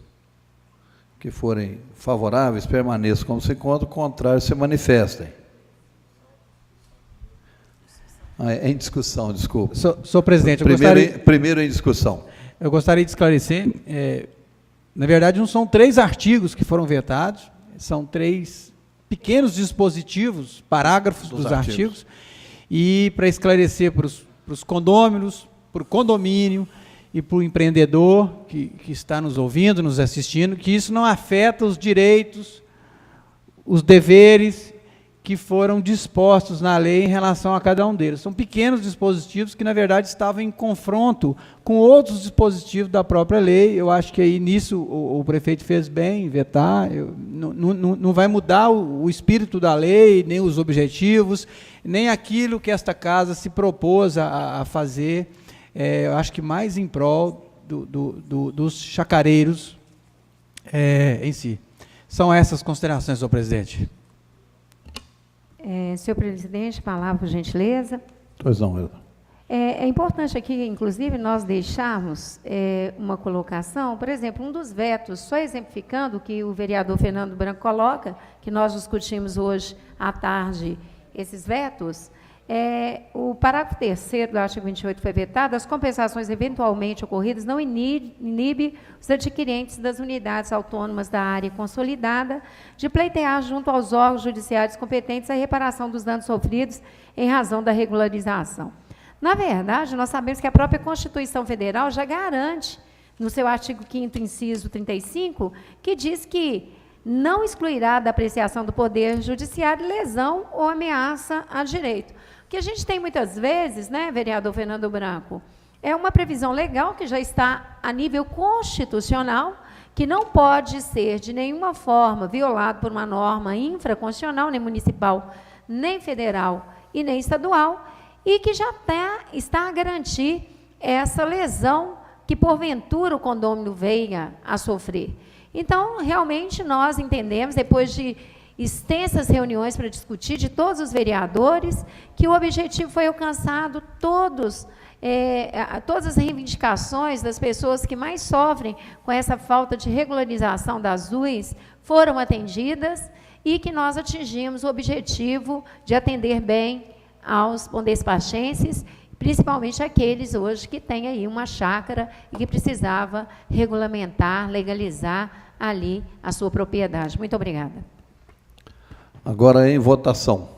que forem favoráveis permaneçam como se encontram, contrários se manifestem. Em discussão, desculpa. Senhor presidente, primeiro em discussão. Eu gostaria de esclarecer, na verdade, não são 3 artigos que foram vetados, são 3 pequenos dispositivos, parágrafos dos artigos, e para esclarecer para os condôminos, para o condomínio e para o empreendedor que está nos ouvindo, nos assistindo, que isso não afeta os direitos, os deveres que foram dispostos na lei em relação a cada um deles. São pequenos dispositivos que, na verdade, estavam em confronto com outros dispositivos da própria lei. Eu acho que aí nisso o prefeito fez bem em vetar. Não vai mudar o espírito da lei, nem os objetivos, nem aquilo que esta casa se propôs a fazer. Eu acho que mais em prol dos chacareiros em si. São essas considerações, senhor presidente. Senhor presidente, palavra, por gentileza. Pois não, Hilda. É importante aqui, inclusive, nós deixarmos uma colocação, por exemplo, um dos vetos, só exemplificando o que o vereador Fernando Branco coloca, que nós discutimos hoje à tarde, esses vetos, o parágrafo 3º do artigo 28 foi vetado, as compensações eventualmente ocorridas não inibe os adquirentes das unidades autônomas da área consolidada de pleitear junto aos órgãos judiciários competentes a reparação dos danos sofridos em razão da regularização. Na verdade, nós sabemos que a própria Constituição Federal já garante, no seu artigo 5º, inciso 35, que diz que não excluirá da apreciação do Poder Judiciário lesão ou ameaça a direito. O que a gente tem muitas vezes, né, vereador Fernando Branco, é uma previsão legal que já está a nível constitucional, que não pode ser de nenhuma forma violado por uma norma infraconstitucional, nem municipal, nem federal e nem estadual, e que já está a garantir essa lesão que, porventura, o condômino venha a sofrer. Então, realmente, nós entendemos, depois de extensas reuniões para discutir de todos os vereadores, que o objetivo foi alcançado, todas as reivindicações das pessoas que mais sofrem com essa falta de regularização das UIs foram atendidas e que nós atingimos o objetivo de atender bem aos bondespachenses, principalmente aqueles hoje que têm aí uma chácara e que precisava regulamentar, legalizar ali a sua propriedade. Muito obrigada. Agora em votação.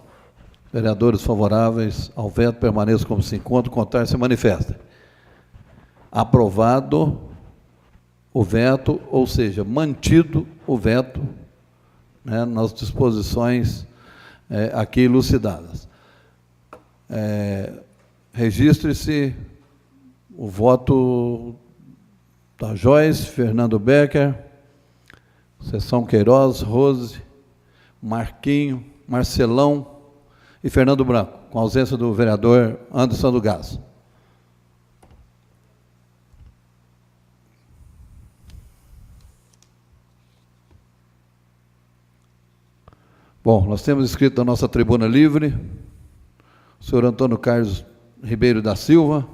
Vereadores favoráveis ao veto permaneçam como se encontram, contrários se manifestem. Aprovado o veto, ou seja, mantido o veto, né, nas disposições aqui elucidadas. Registre-se o voto da Joyce, Fernando Becker, Seção Queiroz, Rose, Marquinho, Marcelão e Fernando Branco, com a ausência do vereador Anderson do Gás. Bom, nós temos inscrito na nossa tribuna livre o senhor Antônio Carlos Ribeiro da Silva,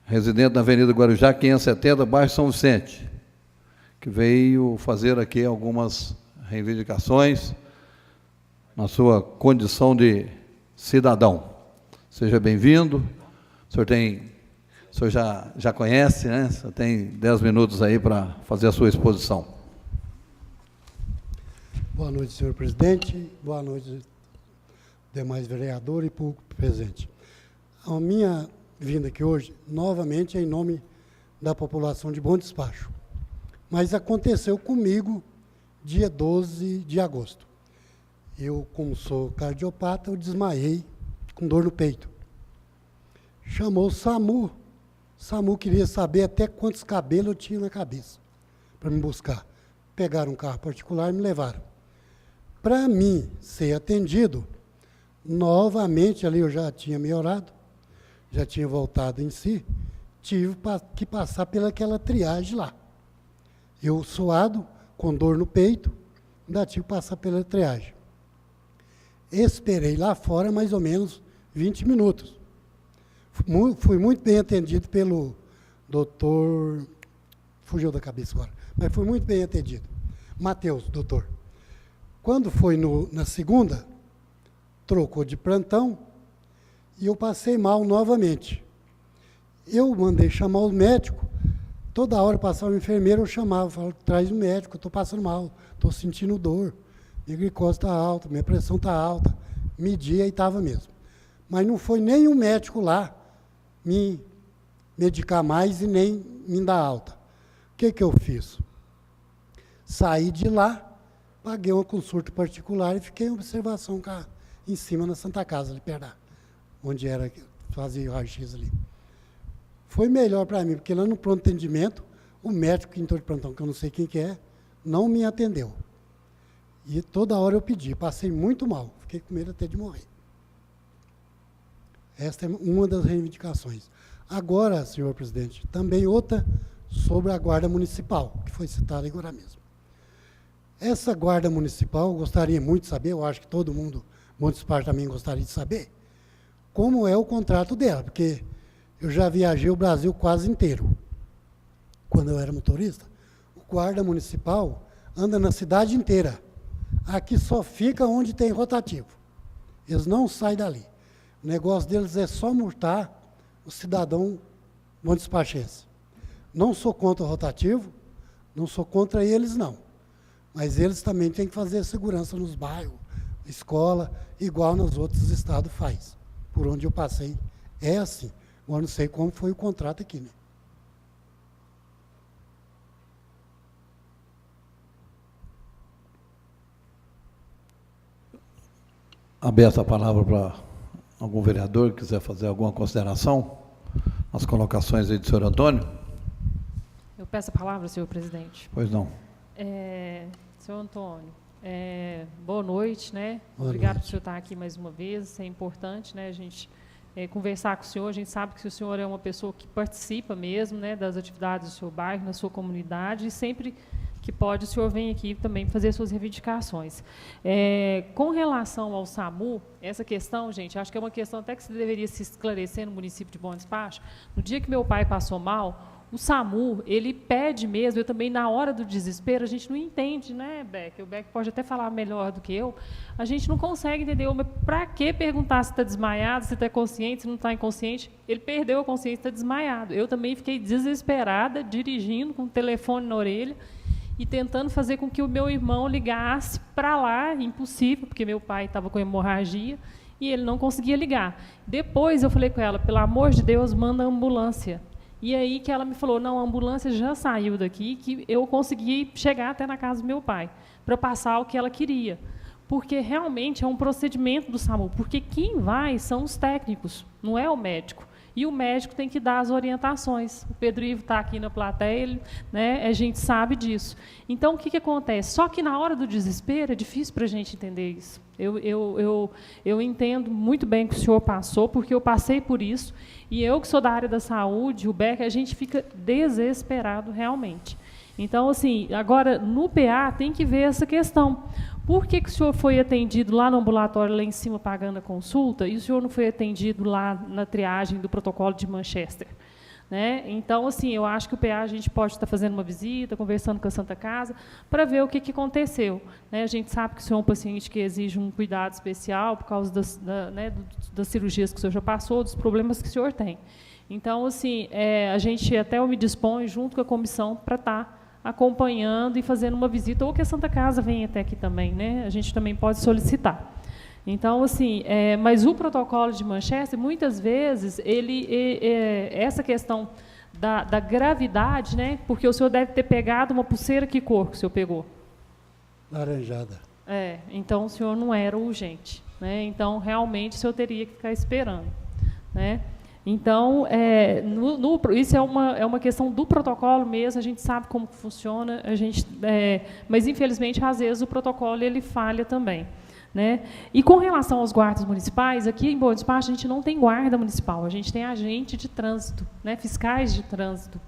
residente na Avenida Guarujá, 570, bairro São Vicente, que veio fazer aqui algumas reivindicações na sua condição de cidadão. Seja bem-vindo. O senhor já conhece, né? O senhor tem 10 minutos aí para fazer a sua exposição. Boa noite, senhor presidente. Boa noite, demais vereadores e público presente. A minha vinda aqui hoje, novamente, é em nome da população de Bom Despacho. Mas aconteceu comigo dia 12 de agosto. Eu, como sou cardiopata, eu desmaiei com dor no peito. Chamou o SAMU. O SAMU queria saber até quantos cabelos eu tinha na cabeça para me buscar. Pegaram um carro particular e me levaram. Para mim ser atendido, novamente, ali eu já tinha melhorado, já tinha voltado em si, tive que passar pelaquela triagem lá. Eu suado, com dor no peito, ainda tive que passar pela triagem. Esperei lá fora mais ou menos 20 minutos. Fui muito bem atendido pelo doutor, fugiu da cabeça agora, mas fui muito bem atendido. Matheus, doutor. Quando foi na segunda, trocou de plantão e eu passei mal novamente. Eu mandei chamar o médico, toda hora passava o enfermeiro, eu chamava, falava, traz o médico, estou passando mal, estou sentindo dor, minha glicose está alta, minha pressão está alta, media e estava mesmo. Mas não foi nem o médico lá me medicar mais e nem me dar alta. O que eu fiz? Saí de lá, paguei uma consulta particular e fiquei em observação em cima na Santa Casa, ali perto onde era, fazia o raio-x ali. Foi melhor para mim, porque lá no pronto atendimento, o médico que entrou de plantão, que eu não sei quem que é, não me atendeu. E toda hora eu pedi, passei muito mal, fiquei com medo até de morrer. Esta é uma das reivindicações. Agora, senhor presidente, também outra sobre a Guarda Municipal, que foi citada agora mesmo. Essa Guarda Municipal, eu gostaria muito de saber, eu acho que todo mundo, Bom Despacho também gostaria de saber, como é o contrato dela, porque eu já viajei o Brasil quase inteiro. Quando eu era motorista, o Guarda Municipal anda na cidade inteira. Aqui só fica onde tem rotativo. Eles não saem dali. O negócio deles é só multar o cidadão bom despachense. Não sou contra o rotativo, não sou contra eles, não. Mas eles também têm que fazer segurança nos bairros, escola, igual nos outros estados faz. Por onde eu passei, é assim. Agora não sei como foi o contrato aqui, né? Aberta a palavra para algum vereador que quiser fazer alguma consideração nas colocações aí do senhor Antônio. Eu peço a palavra, senhor presidente. Pois não. Senhor Antônio, boa noite, né? Boa Obrigado noite. por o senhor estar aqui mais uma vez, isso é importante, né? A gente conversar com o senhor, a gente sabe que o senhor é uma pessoa que participa mesmo, né, das atividades do seu bairro, na sua comunidade, e sempre que pode, o senhor vem aqui também fazer suas reivindicações. Com relação ao SAMU, essa questão, gente, acho que é uma questão até que se deveria se esclarecer no município de Bom Despacho. No dia que meu pai passou mal, o SAMU, ele pede mesmo, eu também, na hora do desespero, a gente não entende, né, Beck? O Beck pode até falar melhor do que eu, a gente não consegue entender, mas para que perguntar se está desmaiado, se está consciente, se não está inconsciente? Ele perdeu a consciência, está desmaiado. Eu também fiquei desesperada, dirigindo, com o telefone na orelha, e tentando fazer com que o meu irmão ligasse para lá, impossível, porque meu pai estava com hemorragia, e ele não conseguia ligar. Depois eu falei com ela, pelo amor de Deus, manda a ambulância. E aí que ela me falou, não, a ambulância já saiu daqui, que eu consegui chegar até na casa do meu pai, para passar o que ela queria. Porque realmente é um procedimento do SAMU, porque quem vai são os técnicos, não é o médico. E o médico tem que dar as orientações. O Pedro Ivo está aqui na plateia, ele, né, a gente sabe disso. Então, o que acontece? Só que na hora do desespero é difícil para a gente entender isso. Eu entendo muito bem que o senhor passou, porque eu passei por isso, e eu que sou da área da saúde, o Beck, a gente fica desesperado realmente. Então, assim, agora, no PA, tem que ver essa questão. Por que o senhor foi atendido lá no ambulatório, lá em cima, pagando a consulta, e o senhor não foi atendido lá na triagem do protocolo de Manchester? Né? Então, assim, eu acho que o PA a gente pode estar fazendo uma visita, conversando com a Santa Casa, para ver o que aconteceu. Né? A gente sabe que o senhor é um paciente que exige um cuidado especial por causa das cirurgias que o senhor já passou, dos problemas que o senhor tem. Então, assim, a gente até eu me dispõe, junto com a comissão, para estar acompanhando e fazendo uma visita, ou que a Santa Casa venha até aqui também. Né? A gente também pode solicitar. Então, assim, mas o protocolo de Manchester, muitas vezes, essa questão da gravidade, né, porque o senhor deve ter pegado uma pulseira, que cor que o senhor pegou? Laranjada. Então o senhor não era urgente. Né? Então, realmente, o senhor teria que ficar esperando. Né? Então, isso é uma questão do protocolo mesmo, a gente sabe como funciona, mas, infelizmente, às vezes, o protocolo ele falha também. Né? E com relação aos guardas municipais, aqui em Bom Despacho a gente não tem guarda municipal, a gente tem agente de trânsito, né? Fiscais de trânsito.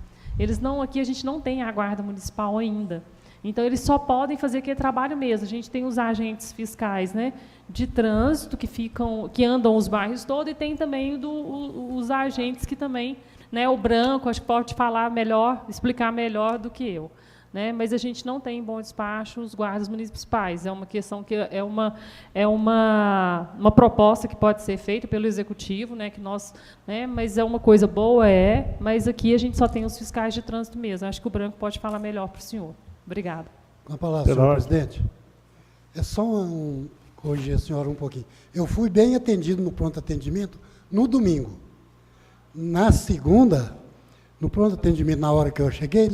Aqui a gente não tem a guarda municipal ainda. Então, eles só podem fazer aquele trabalho mesmo. A gente tem os agentes fiscais, né, de trânsito que andam os bairros todos, e tem também os agentes que também, né, o Branco, acho que pode falar melhor, explicar melhor do que eu. Né, mas a gente não tem em Bom Despacho os guardas municipais. É uma questão que é uma proposta que pode ser feita pelo executivo, né, mas é uma coisa boa, mas aqui a gente só tem os fiscais de trânsito mesmo. Acho que o Branco pode falar melhor para o senhor. Obrigada. Com a palavra, senhor presidente. É só corrigir a senhora um pouquinho. Eu fui bem atendido no pronto atendimento no domingo. Na segunda, no pronto atendimento, na hora que eu cheguei,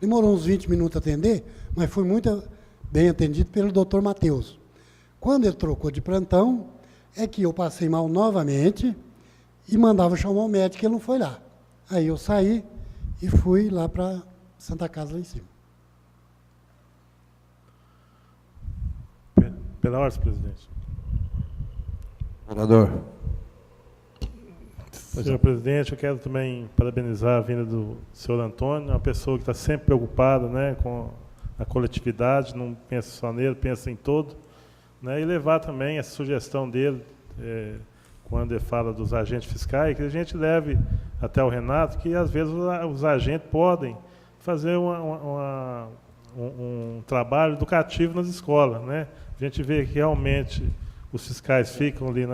demorou uns 20 minutos a atender, mas fui muito bem atendido pelo doutor Matheus. Quando ele trocou de plantão, é que eu passei mal novamente e mandava chamar o médico, ele não foi lá. Aí eu saí e fui lá para Santa Casa, lá em cima. Pela ordem, presidente. Vereador. Senhor presidente, eu quero também parabenizar a vinda do senhor Antônio, uma pessoa que está sempre preocupada, né, com a coletividade, não pensa só nele, pensa em todo, né, e levar também essa sugestão dele, quando ele fala dos agentes fiscais, que a gente leve até o Renato, que às vezes os agentes podem fazer um trabalho educativo nas escolas. Né? A gente vê que realmente os fiscais ficam ali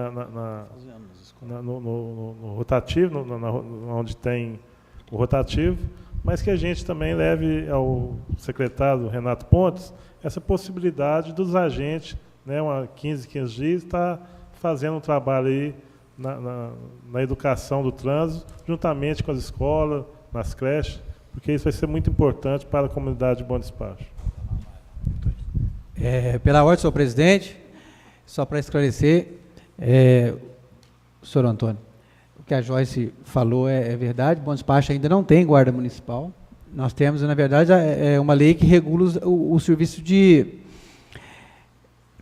no rotativo, onde tem o rotativo, mas que a gente também leve ao secretário Renato Pontes essa possibilidade dos agentes, né, 15 dias, estar fazendo um trabalho aí na educação do trânsito, juntamente com as escolas, nas creches, porque isso vai ser muito importante para a comunidade de Bom Despacho. Pela ordem, senhor presidente, só para esclarecer, senhor Antônio, o que a Joyce falou é verdade. Bom Despacho ainda não tem guarda municipal. Nós temos, na verdade, uma lei que regula o serviço de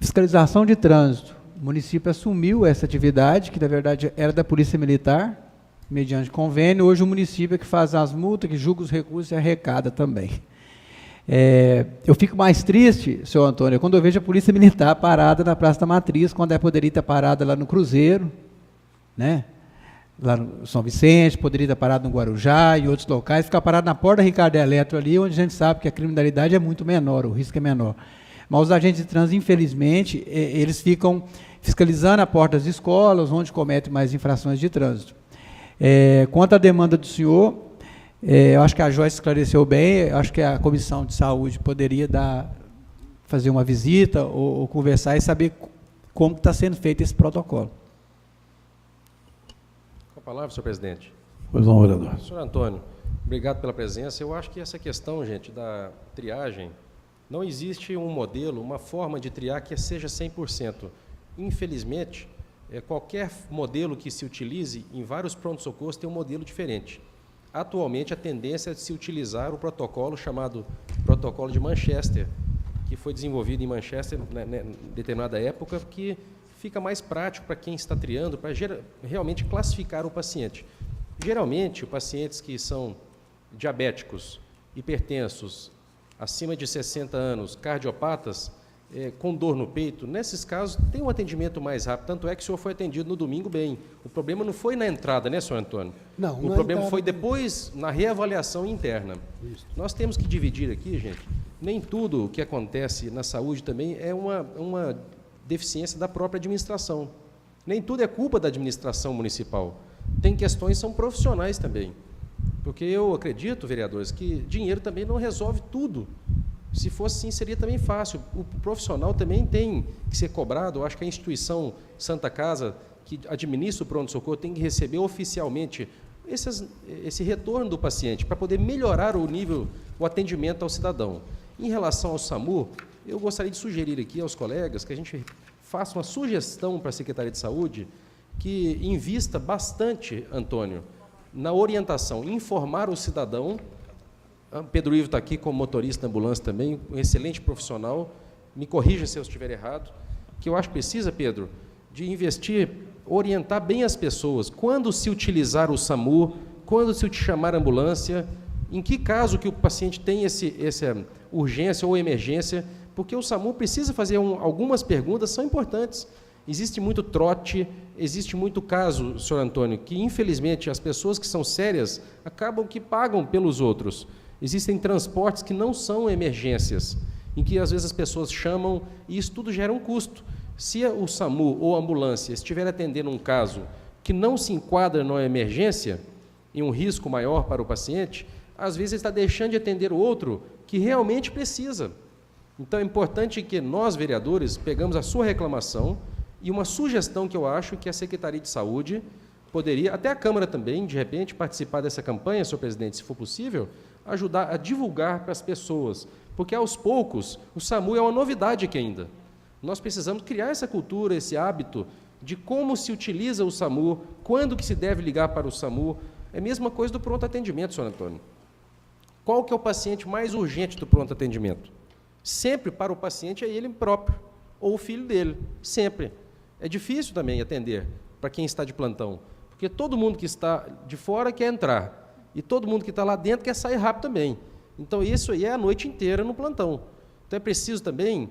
fiscalização de trânsito. O município assumiu essa atividade, que, na verdade, era da Polícia Militar, mediante convênio. Hoje o município é que faz as multas, que julga os recursos e arrecada também. Eu fico mais triste, senhor Antônio, quando eu vejo a Polícia Militar parada na Praça da Matriz, quando ela poderia estar parada lá no Cruzeiro, né? Lá no São Vicente, poderia estar parado no Guarujá e outros locais, ficar parado na porta da Ricardo Eletro ali, onde a gente sabe que a criminalidade é muito menor, o risco é menor. Mas os agentes de trânsito, infelizmente, eles ficam fiscalizando a porta das escolas, onde cometem mais infrações de trânsito. Quanto à demanda do senhor, eu acho que a Joyce esclareceu bem, eu acho que a Comissão de Saúde poderia fazer uma visita ou conversar e saber como está sendo feito esse protocolo. Com a palavra, senhor presidente. Pois não, vereador. Senhor Antônio, obrigado pela presença. Eu acho que essa questão, gente, da triagem, não existe um modelo, uma forma de triar que seja 100%. Infelizmente, qualquer modelo que se utilize, em vários prontos-socorros tem um modelo diferente. Atualmente, a tendência é de se utilizar o protocolo chamado Protocolo de Manchester, que foi desenvolvido em Manchester, em determinada época, que fica mais prático para quem está triando, para realmente classificar o paciente. Geralmente, os pacientes que são diabéticos hipertensos, acima de 60 anos, cardiopatas, com dor no peito, nesses casos tem um atendimento mais rápido, tanto é que o senhor foi atendido no domingo bem. O problema não foi na entrada, né, senhor Antônio? Não, o problema foi depois, na reavaliação interna. Isso. Nós temos que dividir aqui, gente, nem tudo o que acontece na saúde também é uma deficiência da própria administração. Nem tudo é culpa da administração municipal. Tem questões que são profissionais também. Porque eu acredito, vereadores, que dinheiro também não resolve tudo. Se fosse assim, seria também fácil. O profissional também tem que ser cobrado. Eu acho que a instituição Santa Casa, que administra o pronto-socorro, tem que receber oficialmente esse retorno do paciente, para poder melhorar o nível, o atendimento ao cidadão. Em relação ao SAMU, eu gostaria de sugerir aqui aos colegas que a gente faça uma sugestão para a Secretaria de Saúde que invista bastante, Antônio, na orientação, informar o cidadão. Pedro Ivo está aqui como motorista de ambulância também, um excelente profissional, me corrija se eu estiver errado, que eu acho que precisa, Pedro, de investir, orientar bem as pessoas, quando se utilizar o SAMU, quando se chamar a ambulância, em que caso que o paciente tem essa urgência ou emergência, porque o SAMU precisa fazer algumas perguntas, são importantes. Existe muito trote, existe muito caso, senhor Antônio, que infelizmente as pessoas que são sérias acabam que pagam pelos outros. Existem transportes que não são emergências, em que às vezes as pessoas chamam e isso tudo gera um custo. Se o SAMU ou a ambulância estiver atendendo um caso que não se enquadra numa emergência, em um risco maior para o paciente, às vezes ele está deixando de atender o outro que realmente precisa. Então é importante que nós, vereadores, pegamos a sua reclamação e uma sugestão que eu acho que a Secretaria de Saúde poderia, até a Câmara também, de repente, participar dessa campanha, senhor presidente, se for possível, ajudar a divulgar para as pessoas, porque aos poucos o SAMU é uma novidade aqui ainda. Nós precisamos criar essa cultura, esse hábito de como se utiliza o SAMU, quando que se deve ligar para o SAMU. É a mesma coisa do pronto atendimento, senhor Antônio. Qual que é o paciente mais urgente do pronto atendimento? Sempre para o paciente é ele próprio, ou o filho dele, sempre. É difícil também atender para quem está de plantão, porque todo mundo que está de fora quer entrar, e todo mundo que está lá dentro quer sair rápido também. Então, isso aí é a noite inteira no plantão. Então, é preciso também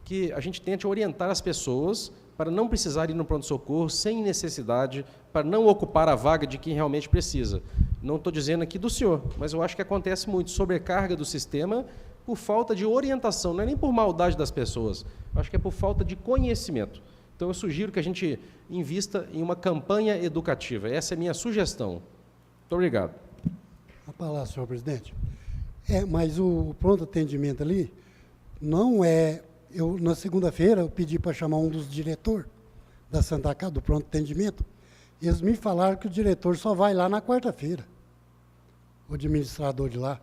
que a gente tente orientar as pessoas para não precisar ir no pronto-socorro sem necessidade, para não ocupar a vaga de quem realmente precisa. Não estou dizendo aqui do senhor, mas eu acho que acontece muito sobrecarga do sistema por falta de orientação, não é nem por maldade das pessoas, acho que é por falta de conhecimento. Então, eu sugiro que a gente invista em uma campanha educativa. Essa é a minha sugestão. Muito obrigado. A palavra, senhor presidente. Mas o pronto atendimento ali não é... na segunda-feira, eu pedi para chamar um dos diretores da Santa Casa, do pronto atendimento, e eles me falaram que o diretor só vai lá na quarta-feira, o administrador de lá.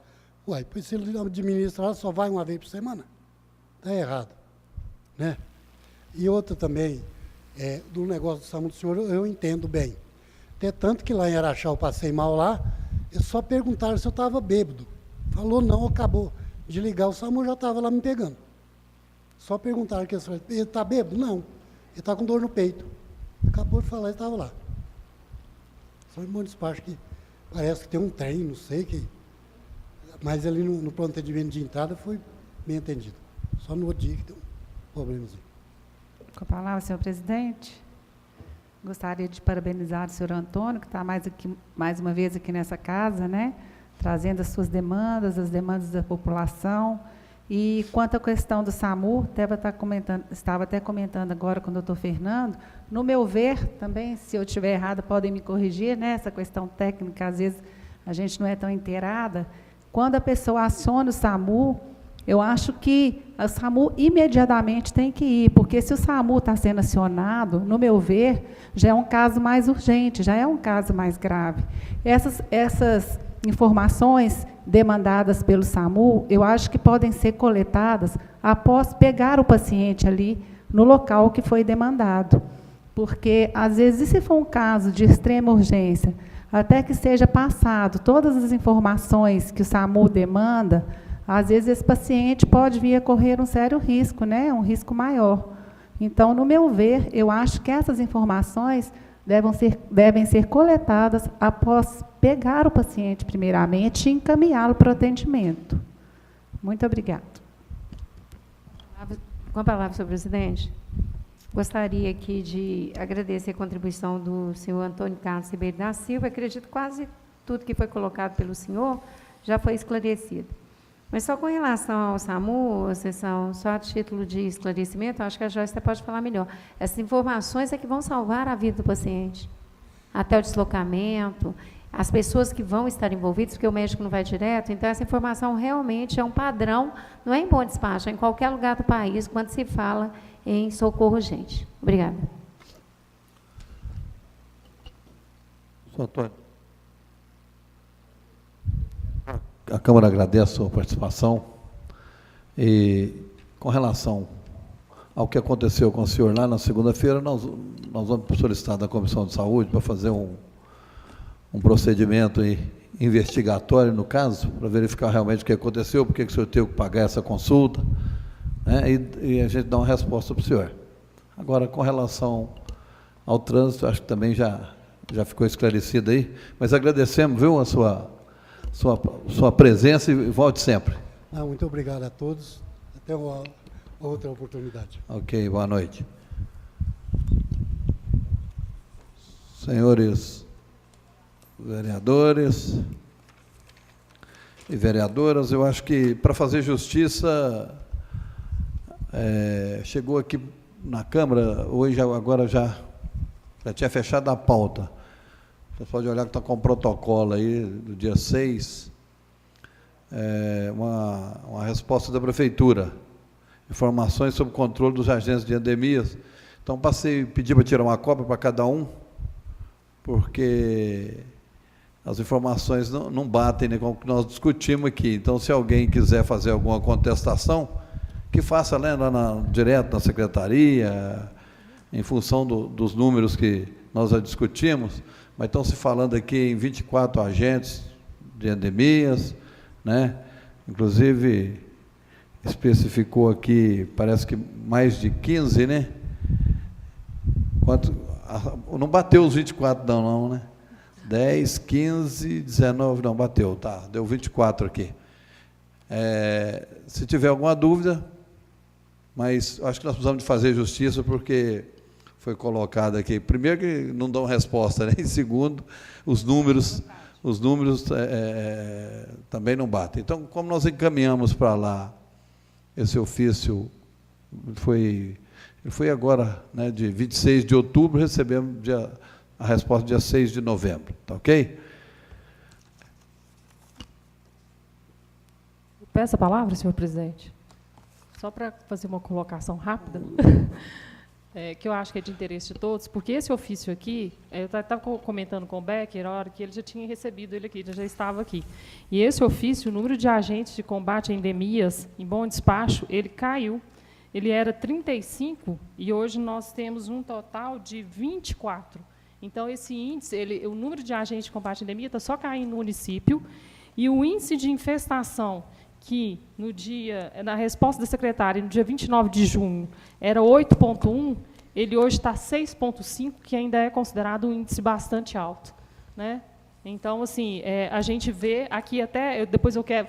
Uai, pois se ele administrar, só vai uma vez por semana. Está errado. Né? E outra também, do negócio do SAMU do senhor, eu entendo bem. Até tanto que lá em Araxá eu passei mal lá, eles só perguntaram se eu estava bêbado. Falou não, acabou. De ligar o SAMU, já estava lá me pegando. Só perguntaram que ele está bêbado? Não. Ele está com dor no peito. Acabou de falar, ele estava lá. Só em bom despacho que parece que tem um trem, não sei que. Mas ali no pronto atendimento de entrada foi bem atendido. Só no outro dia que deu um problemazinho. Com a palavra, senhor presidente. Gostaria de parabenizar o senhor Antônio, que está mais uma vez aqui nessa casa, né? Trazendo as suas demandas, as demandas da população. E quanto à questão do SAMU, estava até comentando agora com o doutor Fernando, no meu ver, também, se eu estiver errada, podem me corrigir, né? Essa questão técnica, às vezes, a gente não é tão inteirada. Quando a pessoa aciona o SAMU, eu acho que o SAMU imediatamente tem que ir, porque se o SAMU está sendo acionado, no meu ver, já é um caso mais urgente, já é um caso mais grave. Essas informações demandadas pelo SAMU, eu acho que podem ser coletadas após pegar o paciente ali no local que foi demandado. Porque, às vezes, se for um caso de extrema urgência, até que seja passado todas as informações que o SAMU demanda, às vezes esse paciente pode vir a correr um sério risco, né? Um risco maior. Então, no meu ver, eu acho que essas informações devem ser coletadas após pegar o paciente primeiramente e encaminhá-lo para o atendimento. Muito obrigada. Com a palavra, senhor presidente, gostaria aqui de agradecer a contribuição do senhor Antônio Carlos Ribeiro da Silva. Acredito que quase tudo que foi colocado pelo senhor já foi esclarecido. Mas só com relação ao SAMU, sessão, só a título de esclarecimento, acho que a Joyce até pode falar melhor. Essas informações é que vão salvar a vida do paciente. Até o deslocamento, as pessoas que vão estar envolvidas, porque o médico não vai direto, então essa informação realmente é um padrão, não é em Bom Despacho, é em qualquer lugar do país, quando se fala em socorro urgente. Obrigada. Senhor Antônio. A Câmara agradece a sua participação e, com relação ao que aconteceu com o senhor lá na segunda-feira, nós vamos solicitar da Comissão de Saúde para fazer um procedimento investigatório no caso, para verificar realmente o que aconteceu, por que o senhor teve que pagar essa consulta, né, e a gente dá uma resposta para o senhor. Agora, com relação ao trânsito, acho que também já ficou esclarecido aí, mas agradecemos, viu, a sua presença e volte sempre. Muito obrigado a todos. Até uma outra oportunidade. Ok, boa noite. Senhores vereadores e vereadoras, eu acho que, para fazer justiça, chegou aqui na Câmara, hoje, agora já tinha fechado a pauta. Você pode olhar que está com o protocolo aí, do dia 6, uma resposta da Prefeitura, informações sobre o controle dos agentes de endemias. Então, pedi para tirar uma cópia para cada um, porque as informações não batem, né, com o que nós discutimos aqui. Então, se alguém quiser fazer alguma contestação, que faça, né, direto na secretaria, em função dos números que nós já discutimos. Mas estão se falando aqui em 24 agentes de endemias, né? Inclusive, especificou aqui, parece que mais de 15, né? Não bateu os 24, não, né? 10, 15, 19, não bateu, tá, deu 24 aqui. Se tiver alguma dúvida, mas acho que nós precisamos de fazer justiça, porque foi colocado aqui, primeiro que não dão resposta, né? E segundo, os números também não batem. Então, como nós encaminhamos para lá, esse ofício foi agora, né, de 26 de outubro, recebemos a resposta dia 6 de novembro, tá ok? Peço a palavra, senhor presidente, só para fazer uma colocação rápida. Que eu acho que é de interesse de todos, porque esse ofício aqui, eu estava comentando com o Becker, a hora que ele já tinha recebido ele aqui, ele já estava aqui. E esse ofício, o número de agentes de combate a endemias em Bom Despacho, ele caiu. Ele era 35 e hoje nós temos um total de 24. Então, esse índice, o número de agentes de combate à endemia está só caindo no município, e o índice de infestação, que na resposta da secretária, no dia 29 de junho, era 8,1, ele hoje está 6,5, que ainda é considerado um índice bastante alto, né? Então, assim, a gente vê aqui até, depois eu quero,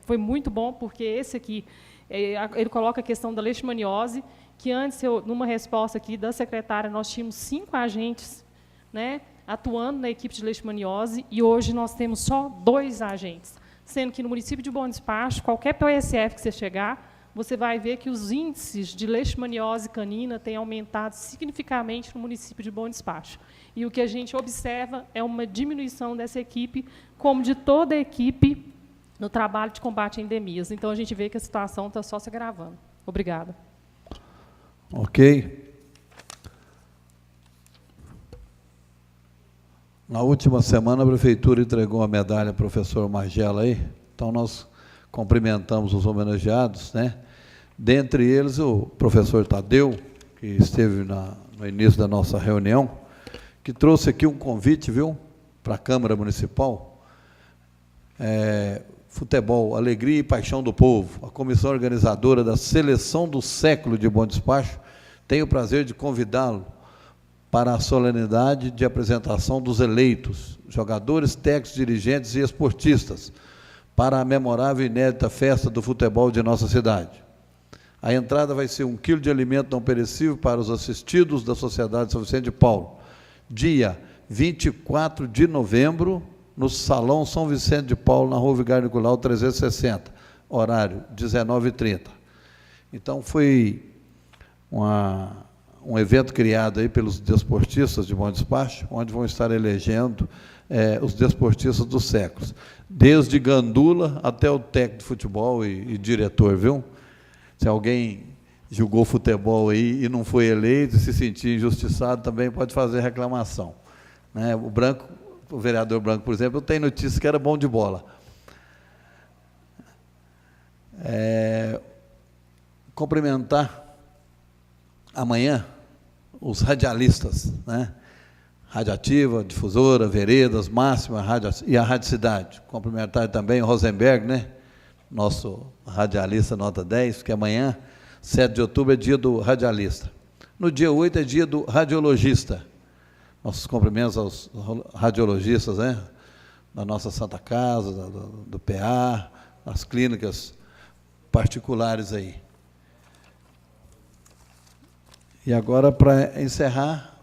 foi muito bom, porque esse aqui, ele coloca a questão da leishmaniose, que antes, numa resposta aqui da secretária, nós tínhamos 5 agentes, né, atuando na equipe de leishmaniose, e hoje nós temos só 2 agentes. Sendo que no município de Bom Despacho, qualquer PSF que você chegar, você vai ver que os índices de leishmaniose canina têm aumentado significativamente no município de Bom Despacho. E o que a gente observa é uma diminuição dessa equipe, como de toda a equipe no trabalho de combate a endemias. Então, a gente vê que a situação está só se agravando. Obrigada. Ok. Na última semana, a Prefeitura entregou uma medalha ao professor Magela aí, então nós cumprimentamos os homenageados, né? Dentre eles, o professor Tadeu, que esteve no início da nossa reunião, que trouxe aqui um convite, viu, para a Câmara Municipal, futebol, alegria e paixão do povo. A comissão organizadora da Seleção do Século de Bom Despacho tem o prazer de convidá-lo para a solenidade de apresentação dos eleitos, jogadores, técnicos, dirigentes e esportistas, para a memorável e inédita festa do futebol de nossa cidade. A entrada vai ser 1 quilo de alimento não perecível para os assistidos da Sociedade São Vicente de Paulo, dia 24 de novembro, no Salão São Vicente de Paulo, na Rua Vigário Nicolau 360, horário 19h30. Então, foi um evento criado aí pelos desportistas de Bom Despacho, onde vão estar elegendo os desportistas dos séculos, desde Gandula até o técnico de futebol e diretor, viu? Se alguém jogou futebol aí e não foi eleito e se sentir injustiçado, também pode fazer reclamação, né? O vereador Branco, por exemplo, eu tenho notícia que era bom de bola. Cumprimentar amanhã os radialistas, né? Rádio Ativa, Difusora, Veredas, Máxima e a Rádio Cidade. Cumprimentar também o Rosenberg, né? Nosso radialista nota 10, que amanhã, 7 de outubro, é dia do radialista. No dia 8 é dia do radiologista. Nossos cumprimentos aos radiologistas, né? Da nossa Santa Casa, do PA, das clínicas particulares aí. E agora, para encerrar,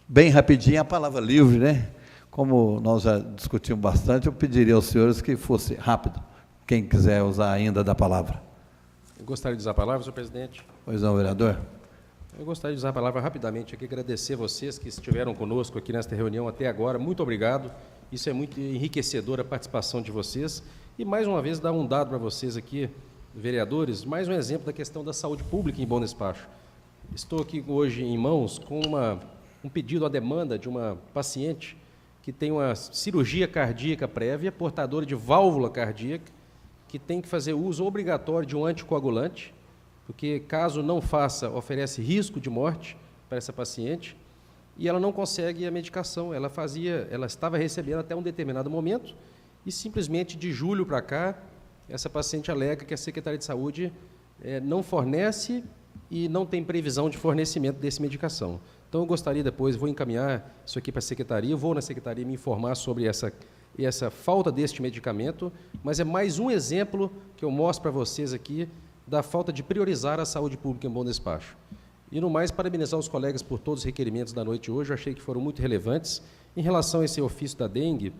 bem rapidinho, a palavra livre, né? Como nós já discutimos bastante, eu pediria aos senhores que fosse rápido, quem quiser usar ainda da palavra. Eu gostaria de usar a palavra, senhor presidente. Pois não, vereador. Eu gostaria de usar a palavra rapidamente aqui, agradecer vocês que estiveram conosco aqui nesta reunião até agora. Muito obrigado. Isso é muito enriquecedor, a participação de vocês. E, mais uma vez, dar um dado para vocês aqui, vereadores, mais um exemplo da questão da saúde pública em Bom Despacho. Estou aqui hoje em mãos com um pedido, uma demanda de uma paciente que tem uma cirurgia cardíaca prévia, portadora de válvula cardíaca, que tem que fazer uso obrigatório de um anticoagulante, porque, caso não faça, oferece risco de morte para essa paciente, e ela não consegue a medicação. Ela estava recebendo até um determinado momento, e simplesmente de julho para cá, essa paciente alega que a Secretaria de Saúde não fornece e não tem previsão de fornecimento dessa medicação. Então, eu gostaria depois, vou encaminhar isso aqui para a Secretaria, vou na Secretaria me informar sobre essa falta deste medicamento, mas é mais um exemplo que eu mostro para vocês aqui da falta de priorizar a saúde pública em Bom Despacho. E, no mais, parabenizar os colegas por todos os requerimentos da noite de hoje, eu achei que foram muito relevantes. Em relação a esse ofício da dengue,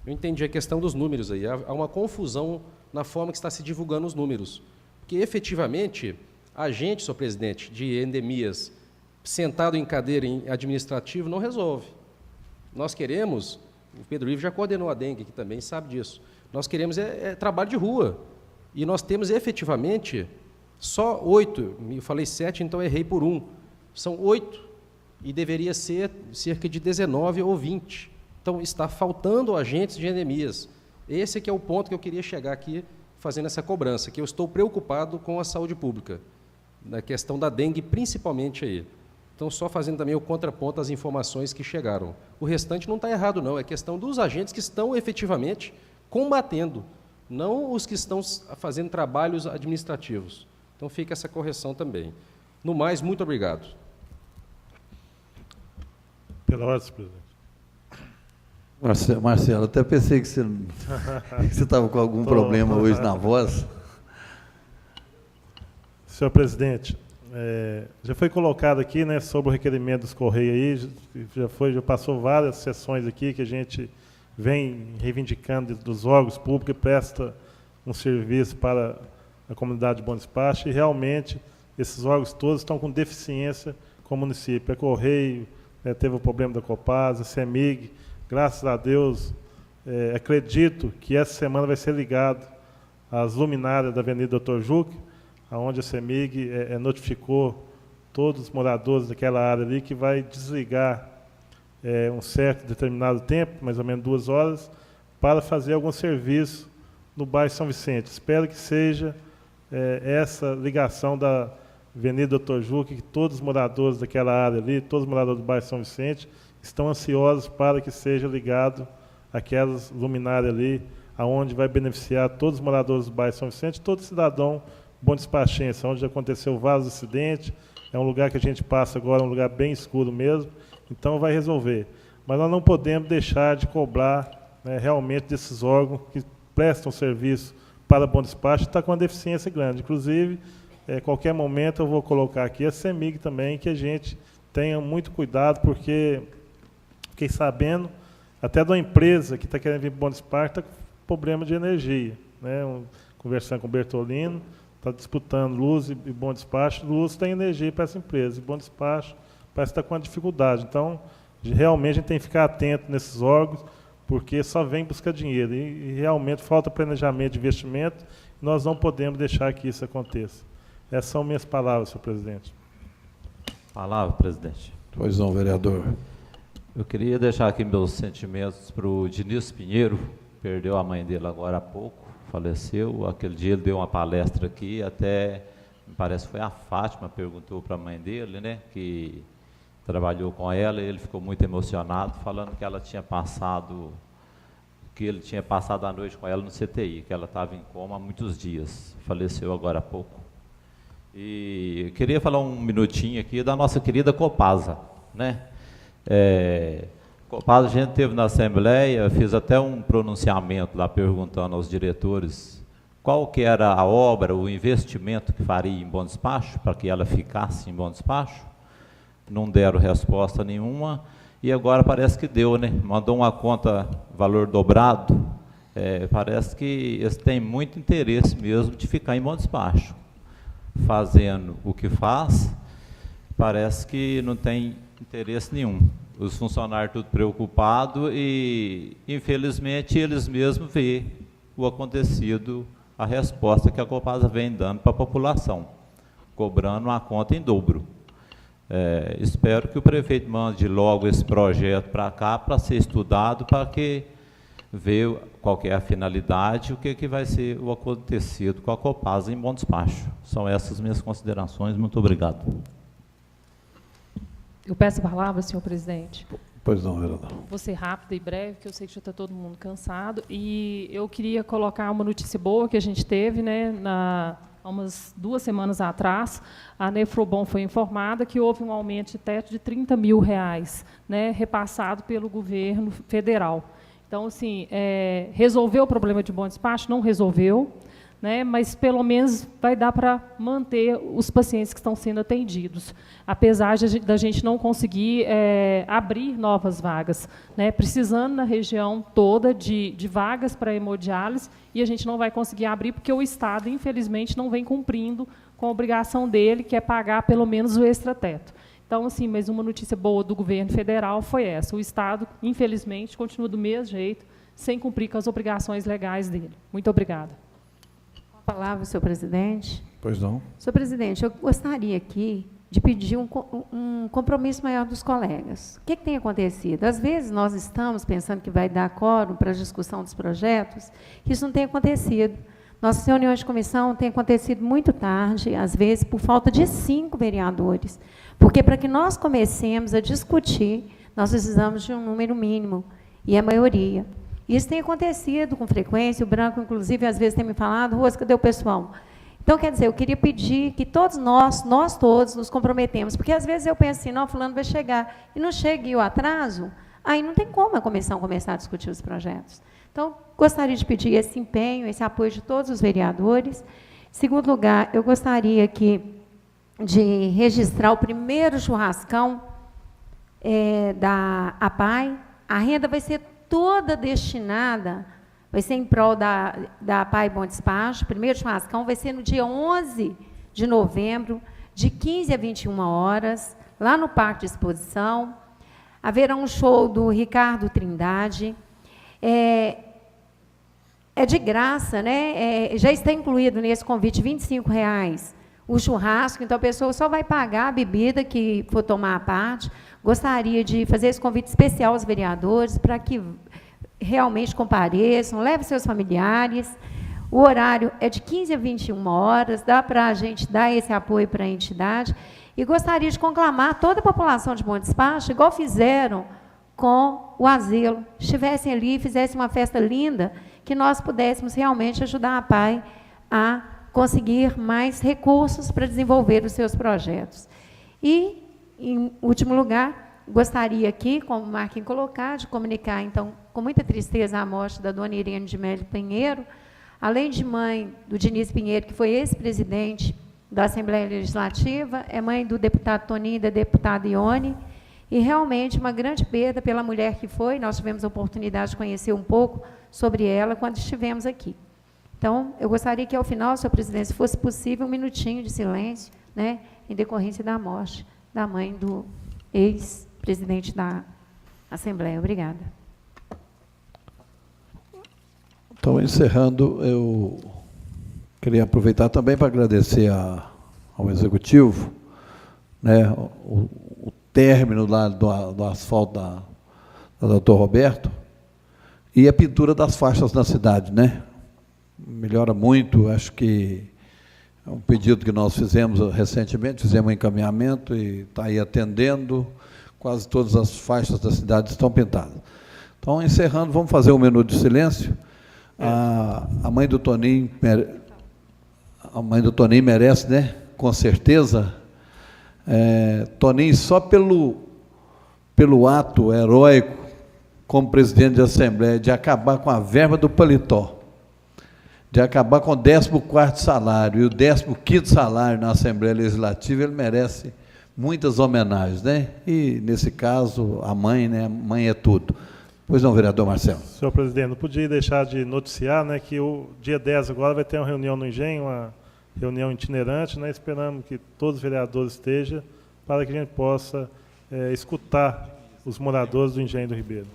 eu entendi a questão dos números aí, há uma confusão na forma que está se divulgando os números, porque, efetivamente, a gente, senhor presidente, de endemias, sentado em cadeira administrativo, não resolve. Nós queremos, o Pedro Ivo já coordenou a dengue aqui também, sabe disso, nós queremos trabalho de rua, e nós temos efetivamente só 8, eu falei 7, então errei por 1, são 8, e deveria ser cerca de 19 ou 20. Então, está faltando agentes de endemias. Esse que é o ponto que eu queria chegar aqui, fazendo essa cobrança, que eu estou preocupado com a saúde pública, na questão da dengue, principalmente aí. Então, só fazendo também o contraponto às informações que chegaram. O restante não está errado, não, é questão dos agentes que estão efetivamente combatendo, não os que estão fazendo trabalhos administrativos. Então, fica essa correção também. No mais, muito obrigado. Pela ordem, presidente. Marcelo, até pensei que você estava com algum problema hoje na voz. Senhor presidente, já foi colocado aqui, né, sobre o requerimento dos Correios aí, já passou várias sessões aqui que a gente vem reivindicando dos órgãos públicos e presta um serviço para a comunidade de Bom Despacho, e realmente esses órgãos todos estão com deficiência com o município. A Correio teve o problema da Copasa, a CEMIG, graças a Deus, acredito que essa semana vai ser ligado às luminárias da Avenida Dr. Juque, onde a CEMIG notificou todos os moradores daquela área ali que vai desligar um certo determinado tempo, mais ou menos 2 horas, para fazer algum serviço no bairro São Vicente. Espero que seja essa ligação da Avenida Dr. Juque, que todos os moradores daquela área ali, todos os moradores do bairro São Vicente, estão ansiosos para que seja ligado aquelas luminárias ali, aonde vai beneficiar todos os moradores do bairro São Vicente, todo cidadão bom despachense, onde aconteceu vários acidentes, é um lugar que a gente passa agora, um lugar bem escuro mesmo, então vai resolver. Mas nós não podemos deixar de cobrar, né, realmente desses órgãos que prestam serviço para bom despacho, está com uma deficiência grande. Inclusive, qualquer momento eu vou colocar aqui a CEMIG também, que a gente tenha muito cuidado, porque fiquei sabendo até de uma empresa que está querendo vir para o bom despacho, está com problema de energia, né? Conversando com o Bertolino, está disputando Luz e Bom Despacho. Luz tem energia para essa empresa, e Bom Despacho parece que está com uma dificuldade. Então, realmente, a gente tem que ficar atento nesses órgãos, porque só vem buscar dinheiro. E realmente falta planejamento de investimento, e nós não podemos deixar que isso aconteça. Essas são minhas palavras, senhor presidente. Palavra, presidente. Pois não, vereador. Eu queria deixar aqui meus sentimentos para o Diniz Pinheiro, perdeu a mãe dele agora há pouco, faleceu. Aquele dia ele deu uma palestra aqui, até, me parece que foi a Fátima, perguntou para a mãe dele, né, que trabalhou com ela, e ele ficou muito emocionado, falando que ela tinha passado, que ele tinha passado a noite com ela no CTI, que ela estava em coma há muitos dias, faleceu agora há pouco. E eu queria falar um minutinho aqui da nossa querida Copasa, né? Copasa, a gente teve na Assembleia, fiz até um pronunciamento lá perguntando aos diretores qual que era a obra, o investimento que faria em Bom Despacho, para que ela ficasse em Bom Despacho. Não deram resposta nenhuma, e agora parece que deu, né? Mandou uma conta valor dobrado. Parece que eles têm muito interesse mesmo de ficar em Bom Despacho. Fazendo o que faz, parece que não tem interesse nenhum. Os funcionários tudo preocupados e, infelizmente, eles mesmos veem o acontecido, a resposta que a Copasa vem dando para a população, cobrando uma conta em dobro. Espero que o prefeito mande logo esse projeto para cá, para ser estudado, para que ver qual que é a finalidade, o que vai ser o acontecido com a Copasa em Bom Despacho. São essas minhas considerações. Muito obrigado. Eu peço a palavra, senhor presidente. Pois não, vereador. Vou ser rápida e breve, que eu sei que já está todo mundo cansado. E eu queria colocar uma notícia boa que a gente teve, né, há umas 2 semanas atrás. A Nefrobom foi informada que houve um aumento de teto de R$30 mil, né, repassado pelo governo federal. Então, assim, resolveu o problema de bom despacho? Não resolveu, né, mas pelo menos vai dar para manter os pacientes que estão sendo atendidos, apesar da gente não conseguir abrir novas vagas, né, precisando na região toda de vagas para hemodiálise, e a gente não vai conseguir abrir porque o Estado, infelizmente, não vem cumprindo com a obrigação dele, que é pagar pelo menos o extrateto. Então, assim, mas uma notícia boa do governo federal foi essa: o Estado, infelizmente, continua do mesmo jeito, sem cumprir com as obrigações legais dele. Muito obrigada. Palavra, senhor presidente. Pois não. Senhor presidente, eu gostaria aqui de pedir um compromisso maior dos colegas. O que tem acontecido? Às vezes nós estamos pensando que vai dar quórum para a discussão dos projetos, que isso não tem acontecido. Nossas reuniões de comissão têm acontecido muito tarde, às vezes por falta de 5 vereadores, porque para que nós comecemos a discutir, nós precisamos de um número mínimo, e é a maioria. Isso tem acontecido com frequência, o Branco, inclusive, às vezes tem me falado: Rosa, cadê o pessoal? Então, quer dizer, eu queria pedir que todos nós todos, nos comprometemos, porque às vezes eu penso assim: não, fulano vai chegar, e não chega e o atraso, aí não tem como a comissão começar a discutir os projetos. Então, gostaria de pedir esse empenho, esse apoio de todos os vereadores. Em segundo lugar, eu gostaria aqui de registrar o primeiro churrascão da APAI. A renda vai ser toda destinada, vai ser em prol da APAI Bom Despacho. O primeiro churrascão vai ser no dia 11 de novembro, de 15 a 21 horas, lá no Parque de Exposição. Haverá um show do Ricardo Trindade. É de graça, né? Já está incluído nesse convite R$25 o churrasco, então a pessoa só vai pagar a bebida que for tomar a parte. Gostaria de fazer esse convite especial aos vereadores para que realmente compareçam, levem seus familiares. O horário é de 15 a 21 horas, dá para a gente dar esse apoio para a entidade. E gostaria de conclamar toda a população de Bom Despacho, igual fizeram com o asilo, estivessem ali, fizessem uma festa linda, que nós pudéssemos realmente ajudar a APAI a conseguir mais recursos para desenvolver os seus projetos. E, em último lugar, Gostaria aqui, como o Marquinhos colocar, de comunicar, então, com muita tristeza, a morte da dona Irene de Melo Pinheiro, além de mãe do Diniz Pinheiro, que foi ex-presidente da Assembleia Legislativa, é mãe do deputado Toninho e da deputada Ione, e realmente uma grande perda pela mulher que foi. Nós tivemos a oportunidade de conhecer um pouco sobre ela quando estivemos aqui. Então, eu gostaria que, ao final, senhor presidente, se fosse possível, um minutinho de silêncio, né, em decorrência da morte da mãe do ex-presidente da Assembleia. Obrigada. Então, encerrando, eu queria aproveitar também para agradecer ao Executivo, né, o término lá do asfalto da doutor Roberto e a pintura das faixas na cidade, né? Melhora muito, acho que é um pedido que nós fizemos recentemente, fizemos um encaminhamento e está aí atendendo, quase todas as faixas da cidade estão pintadas. Então, encerrando, vamos fazer um minuto de silêncio. A mãe do Toninho merece, né? Com certeza. Toninho, só pelo ato heróico, como presidente da Assembleia, de acabar com a verba do paletó, de acabar com o 14º salário e o 15º salário na Assembleia Legislativa, ele merece muitas homenagens, né? E, nesse caso, a mãe, né? A mãe é tudo. Pois não, vereador Marcelo. Senhor presidente, não podia deixar de noticiar, né, que o dia 10 agora vai ter uma reunião no Engenho, uma reunião itinerante, né? Esperamos que todos os vereadores estejam para que a gente possa escutar os moradores do Engenho do Ribeiro.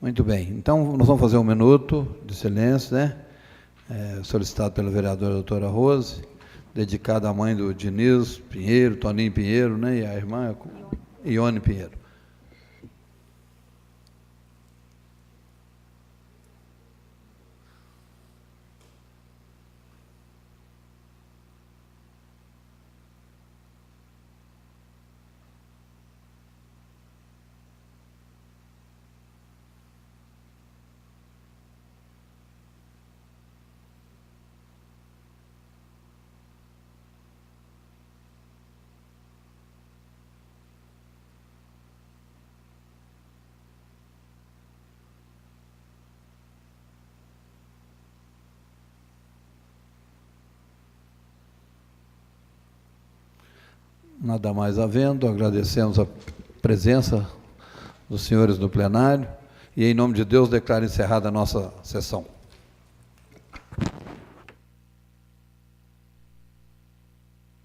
Muito bem. Então, nós vamos fazer um minuto de silêncio, né? Solicitado pela vereadora doutora Rose, dedicado à mãe do Diniz Pinheiro, Toninho Pinheiro, né? E à irmã Ione Pinheiro. Nada mais havendo, agradecemos a presença dos senhores no plenário e, em nome de Deus, declaro encerrada a nossa sessão.